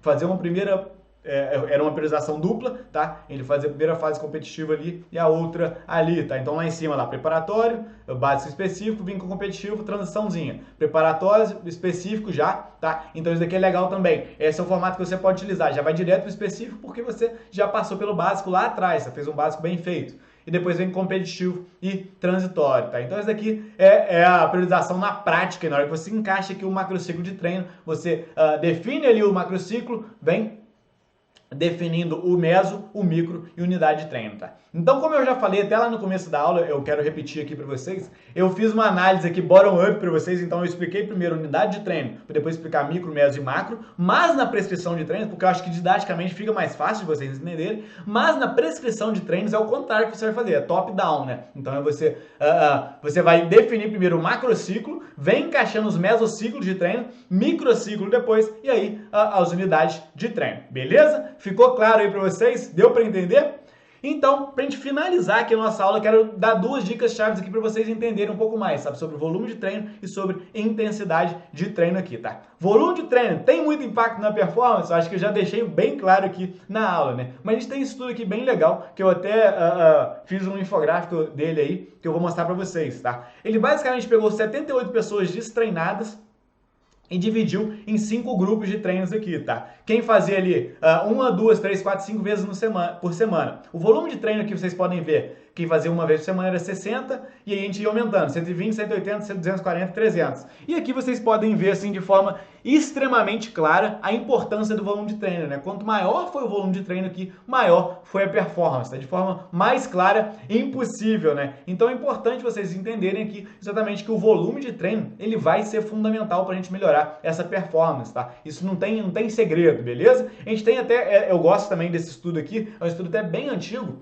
Speaker 1: fazer uma primeira, era uma periodização dupla, tá? Ele fazia a primeira fase competitiva ali e a outra ali, tá? Então lá em cima, lá, preparatório, básico específico, vim com competitivo, transiçãozinha. Preparatório específico já, tá? Então isso daqui é legal também. Esse é o formato que você pode utilizar. Já vai direto pro específico porque você já passou pelo básico lá atrás, você fez um básico bem feito. E depois vem competitivo e transitório, tá? Então essa daqui é a priorização na prática. E na hora que você encaixa aqui o macrociclo de treino, você define ali o macrociclo, vem definindo o meso, o micro e unidade de treino, tá? Então, como eu já falei até lá no começo da aula, eu quero repetir aqui para vocês, eu fiz uma análise aqui bottom-up para vocês, então eu expliquei primeiro unidade de treino, para depois explicar micro, meso e macro, mas na prescrição de treinos, porque eu acho que didaticamente fica mais fácil de vocês entenderem, mas na prescrição de treinos é o contrário que você vai fazer, é top-down, né? Então você vai definir primeiro o macrociclo, vem encaixando os mesociclos de treino, microciclo depois, e aí as unidades de treino, beleza? Ficou claro aí para vocês? Deu para entender? Então, para a gente finalizar aqui a nossa aula, eu quero dar duas dicas chaves aqui para vocês entenderem um pouco mais, sabe? Sobre volume de treino e sobre intensidade de treino aqui, tá? Volume de treino tem muito impacto na performance? Eu acho que eu já deixei bem claro aqui na aula, né? Mas a gente tem um estudo aqui bem legal, que eu até fiz um infográfico dele aí, que eu vou mostrar para vocês, tá? Ele basicamente pegou 78 pessoas destreinadas e dividiu em 5 grupos de treinos aqui, tá? Quem fazia ali 1, 2, 3, 4, 5 vezes por semana. O volume de treino que vocês podem ver, quem fazia uma vez por semana era 60, e aí a gente ia aumentando, 120, 180, 240, 300. E aqui vocês podem ver assim de forma extremamente clara a importância do volume de treino, né? Quanto maior foi o volume de treino aqui, maior foi a performance, tá? De forma mais clara impossível, né? Então é importante vocês entenderem aqui exatamente que o volume de treino, ele vai ser fundamental para a gente melhorar essa performance, tá? Isso não tem segredo, beleza? A gente tem até, eu gosto também desse estudo aqui, é um estudo até bem antigo,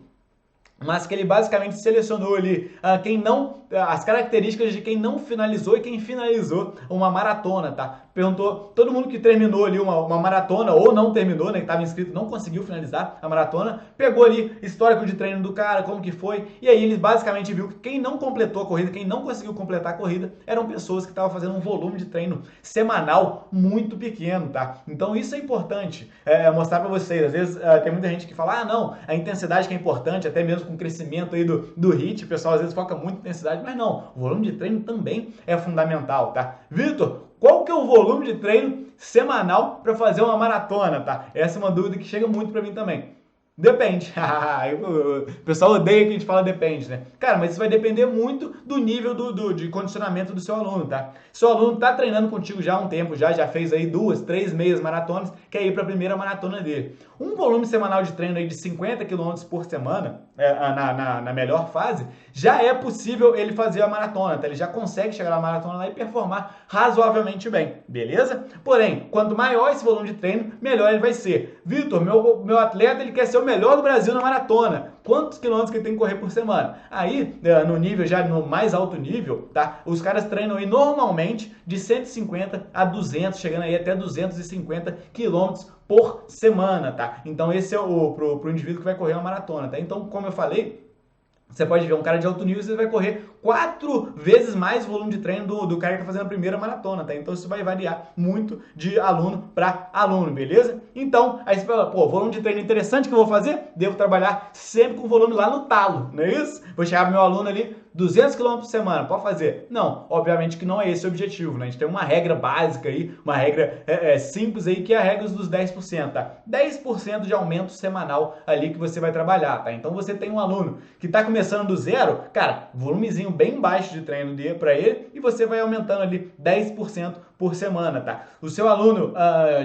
Speaker 1: mas que ele basicamente selecionou ali as características de quem não finalizou e quem finalizou uma maratona, tá? Perguntou todo mundo que terminou ali uma maratona ou não terminou, né, que estava inscrito, não conseguiu finalizar a maratona, pegou ali histórico de treino do cara, como que foi, e aí ele basicamente viu que quem não completou a corrida, quem não conseguiu completar a corrida, eram pessoas que estavam fazendo um volume de treino semanal muito pequeno, tá? Então isso é importante mostrar para vocês. Às vezes tem muita gente que fala, não, a intensidade que é importante, até mesmo com o crescimento aí do HIIT, o pessoal às vezes foca muito em intensidade, mas não, o volume de treino também é fundamental, tá? Vitor, qual que é o volume de treino semanal para fazer uma maratona, tá? Essa é uma dúvida que chega muito para mim também. Depende. O pessoal odeia que a gente fala depende, né? Cara, mas isso vai depender muito do nível de condicionamento do seu aluno, tá? Seu aluno tá treinando contigo já há um tempo, já fez aí 2, 3 meias maratonas, quer ir para a primeira maratona dele. Um volume semanal de treino aí de 50 km por semana, na melhor fase, já é possível ele fazer a maratona, tá? Ele já consegue chegar na maratona lá e performar razoavelmente bem, beleza? Porém, quanto maior esse volume de treino, melhor ele vai ser. Vitor, meu atleta, ele quer ser o melhor do Brasil na maratona. Quantos quilômetros que ele tem que correr por semana? Aí, no nível, já no mais alto nível, tá? Os caras treinam aí normalmente de 150 a 200, chegando aí até 250 quilômetros por semana, tá? Então esse é pro indivíduo que vai correr uma maratona, tá? Então, como eu falei, você pode ver um cara de alto nível, você vai correr 4 vezes mais o volume de treino do cara que está fazendo a primeira maratona, tá? Então isso vai variar muito de aluno para aluno, beleza? Então, aí você fala, volume de treino interessante que eu vou fazer? Devo trabalhar sempre com volume lá no talo, não é isso? Vou chegar pro meu aluno ali, 200 km por semana, pode fazer? Não, obviamente que não é esse o objetivo, né? A gente tem uma regra básica aí, uma regra simples aí, que é a regra dos 10%, tá? 10% de aumento semanal ali que você vai trabalhar, tá? Então você tem um aluno que está começando do zero, cara, volumezinho bem baixo de treino para ele e você vai aumentando ali 10% por semana, tá? O seu aluno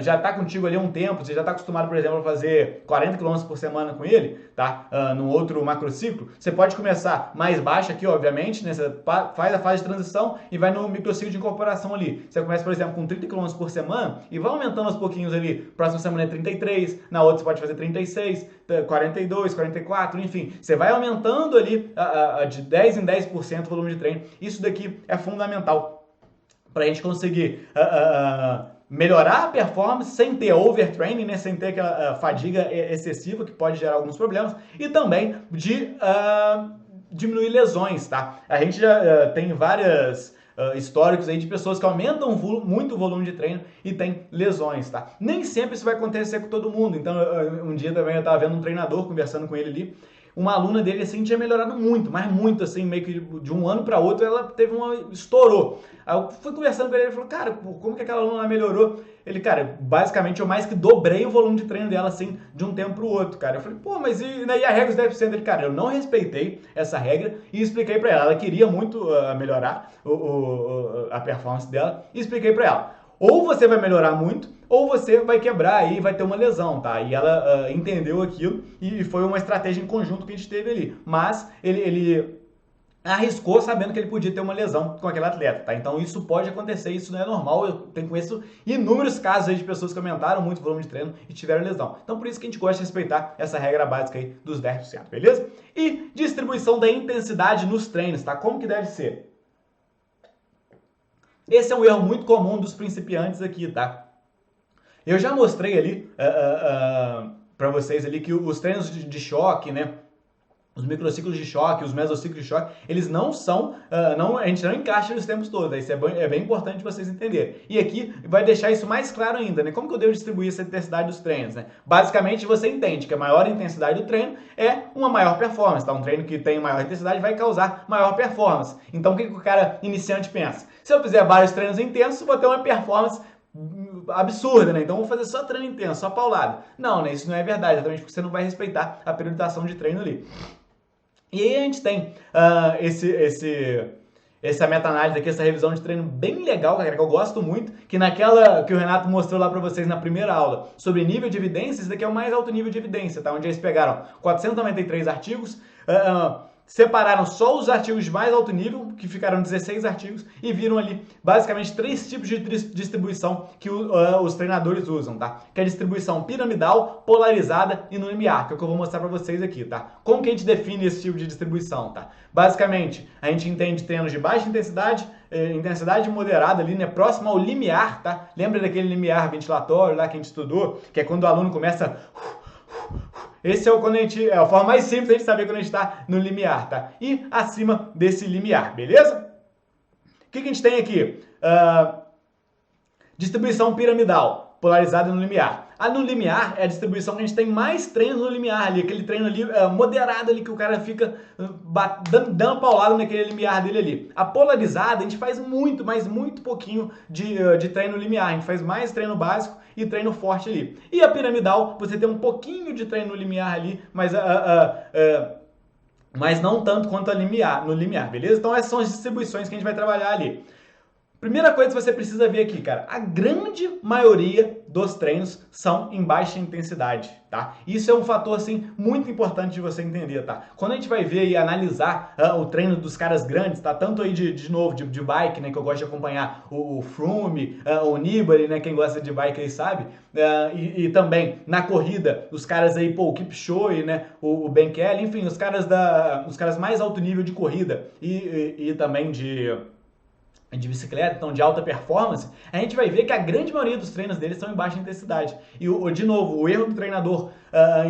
Speaker 1: já está contigo ali há um tempo, você já está acostumado, por exemplo, a fazer 40 km por semana com ele, tá? Num outro macrociclo, você pode começar mais baixo aqui, obviamente, né? Você faz a fase de transição e vai no microciclo de incorporação ali. Você começa, por exemplo, com 30 km por semana e vai aumentando aos pouquinhos ali. Próxima semana é 33, na outra você pode fazer 36, 42, 44, enfim. Você vai aumentando ali de 10 em 10% o volume de treino. Isso daqui é fundamental para a gente conseguir melhorar a performance sem ter overtraining, né? Sem ter aquela fadiga excessiva que pode gerar alguns problemas e também de diminuir lesões, tá? A gente já tem várias históricos aí de pessoas que aumentam muito o volume de treino e tem lesões, tá? Nem sempre isso vai acontecer com todo mundo. Então, um dia também eu estava vendo um treinador conversando com ele ali. Uma aluna dele, assim, tinha melhorado muito, mas muito, assim, meio que de um ano para outro, ela teve estourou. Aí eu fui conversando com ele, ele falou, cara, como que aquela aluna melhorou? Ele, cara, basicamente eu mais que dobrei o volume de treino dela, assim, de um tempo pro outro, cara. Eu falei, mas e a regra dos 10%? Ele, cara, eu não respeitei essa regra e expliquei pra ela. Ela queria muito melhorar a performance dela e expliquei pra ela. Ou você vai melhorar muito, ou você vai quebrar aí e vai ter uma lesão, tá? E ela entendeu aquilo e foi uma estratégia em conjunto que a gente teve ali. Mas ele arriscou sabendo que ele podia ter uma lesão com aquele atleta, tá? Então isso pode acontecer, isso não é normal. Eu conheço inúmeros casos aí de pessoas que aumentaram muito o volume de treino e tiveram lesão. Então por isso que a gente gosta de respeitar essa regra básica aí dos 10%, beleza? E distribuição da intensidade nos treinos, tá? Como que deve ser? Esse é um erro muito comum dos principiantes aqui, tá? Eu já mostrei ali para vocês ali que os treinos de choque, né? Os microciclos de choque, os mesociclos de choque, eles não são, a gente não encaixa nos tempos todos, isso é bem importante vocês entenderem. E aqui vai deixar isso mais claro ainda, né? Como que eu devo distribuir essa intensidade dos treinos, né? Basicamente, você entende que a maior intensidade do treino é uma maior performance, tá? Um treino que tem maior intensidade vai causar maior performance. Então, o que o cara iniciante pensa? Se eu fizer vários treinos intensos, vou ter uma performance absurda, né? Então vou fazer só treino intenso, só paulado. Não, né? Isso não é verdade, exatamente porque você não vai respeitar a periodização de treino ali. E aí a gente tem essa meta-análise aqui, essa revisão de treino bem legal, cara, que eu gosto muito, que naquela que o Renato mostrou lá para vocês na primeira aula sobre nível de evidência, esse daqui é o mais alto nível de evidência, tá? Onde eles pegaram 493 artigos, separaram só os artigos de mais alto nível, que ficaram 16 artigos, e viram ali basicamente 3 tipos de distribuição que os treinadores usam, tá? Que é a distribuição piramidal, polarizada e no limiar, que é o que eu vou mostrar para vocês aqui, tá? Como que a gente define esse tipo de distribuição, tá? Basicamente, a gente entende treinos de baixa intensidade, intensidade moderada ali, né? Próximo ao limiar, tá? Lembra daquele limiar ventilatório lá que a gente estudou? Que é quando o aluno começa... Esse é quando é a forma mais simples de a gente saber quando a gente está no limiar, tá? E acima desse limiar, beleza? O que a gente tem aqui? Distribuição piramidal, polarizada no limiar. A no limiar é a distribuição que a gente tem mais treinos no limiar ali, aquele treino ali moderado ali que o cara fica dando paulada naquele limiar dele ali. A polarizada a gente faz muito, mas muito pouquinho de treino limiar, a gente faz mais treino básico e treino forte ali. E a piramidal, você tem um pouquinho de treino limiar ali, mas não tanto quanto no limiar, beleza? Então essas são as distribuições que a gente vai trabalhar ali. Primeira coisa que você precisa ver aqui, cara, a grande maioria dos treinos são em baixa intensidade, tá? Isso é um fator, assim, muito importante de você entender, tá? Quando a gente vai ver e analisar o treino dos caras grandes, tá? Tanto aí, de novo, de bike, né, que eu gosto de acompanhar o Froome, o Nibali, né, quem gosta de bike aí sabe, e também na corrida, os caras aí, o Kipchoge, né, o Ben Kelly, enfim, os caras mais alto nível de corrida e também de bicicleta, então de alta performance, a gente vai ver que a grande maioria dos treinos deles são em baixa intensidade. E, de novo, o erro do treinador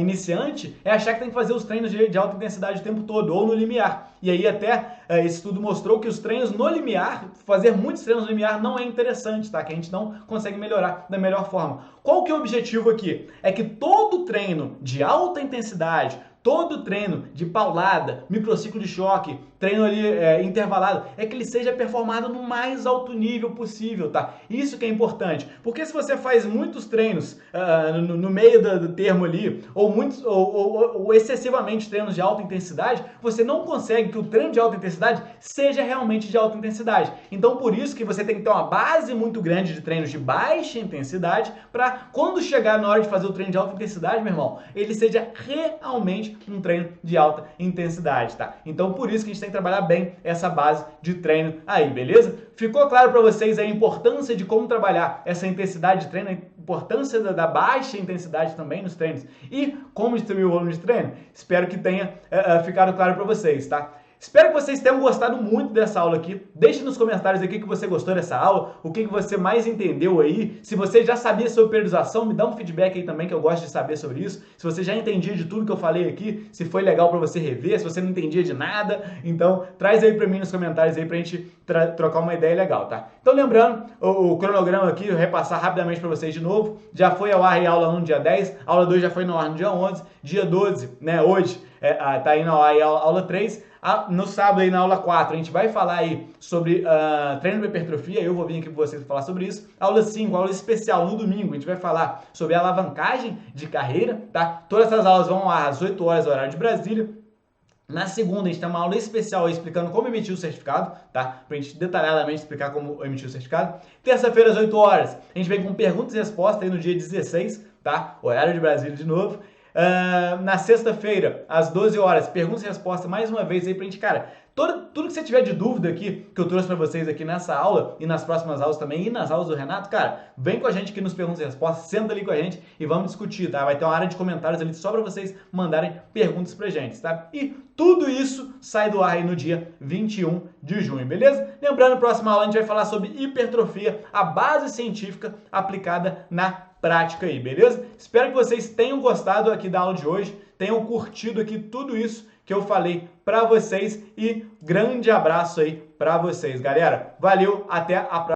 Speaker 1: iniciante é achar que tem que fazer os treinos de alta intensidade o tempo todo, ou no limiar. E aí até esse estudo mostrou que os treinos no limiar, fazer muitos treinos no limiar não é interessante, tá? Que a gente não consegue melhorar da melhor forma. Qual que é o objetivo aqui? É que todo treino de alta intensidade, todo treino de paulada, microciclo de choque, treino ali intervalado, é que ele seja performado no mais alto nível possível, tá? Isso que é importante, porque se você faz muitos treinos no meio do termo ali, ou excessivamente treinos de alta intensidade, você não consegue que o treino de alta intensidade seja realmente de alta intensidade. Então, por isso que você tem que ter uma base muito grande de treinos de baixa intensidade, para quando chegar na hora de fazer o treino de alta intensidade, meu irmão, ele seja realmente um treino de alta intensidade, tá? Então, por isso que a gente tem que trabalhar bem essa base de treino aí, beleza? Ficou claro para vocês a importância de como trabalhar essa intensidade de treino, a importância da baixa intensidade também nos treinos e como distribuir o volume de treino? Espero que tenha ficado claro para vocês, tá? Espero que vocês tenham gostado muito dessa aula aqui. Deixe nos comentários aí o que você gostou dessa aula, o que você mais entendeu aí. Se você já sabia sobre periodização, me dá um feedback aí também, que eu gosto de saber sobre isso. Se você já entendia de tudo que eu falei aqui, se foi legal para você rever, se você não entendia de nada, então traz aí para mim nos comentários aí pra gente trocar uma ideia legal, tá? Então lembrando, o cronograma aqui, eu repassar rapidamente para vocês de novo. Já foi ao ar em aula 1 no dia 10, aula 2 já foi no ar no dia 11, dia 12, né, hoje, tá indo ao ar em aula 3. No sábado aí na aula 4 a gente vai falar aí sobre treino de hipertrofia, eu vou vir aqui para vocês falar sobre isso. Aula 5, aula especial no domingo, a gente vai falar sobre alavancagem de carreira, tá? Todas essas aulas vão às 8 horas, horário de Brasília. Na segunda, a gente tem uma aula especial aí explicando como emitir o certificado, tá? Pra gente detalhadamente explicar como emitir o certificado. Terça-feira, às 8 horas, a gente vem com perguntas e respostas aí no dia 16, tá? Horário de Brasília de novo. Na sexta-feira, às 12 horas, perguntas e respostas mais uma vez aí pra gente, cara, tudo que você tiver de dúvida aqui, que eu trouxe pra vocês aqui nessa aula e nas próximas aulas também, e nas aulas do Renato, cara, vem com a gente aqui nos perguntas e respostas, senta ali com a gente e vamos discutir, tá? Vai ter uma área de comentários ali só pra vocês mandarem perguntas pra gente, tá? E tudo isso sai do ar aí no dia 21 de junho, beleza? Lembrando, na próxima aula a gente vai falar sobre hipertrofia, a base científica aplicada na prática aí, beleza? Espero que vocês tenham gostado aqui da aula de hoje, tenham curtido aqui tudo isso que eu falei para vocês e grande abraço aí para vocês, galera. Valeu, até a próxima.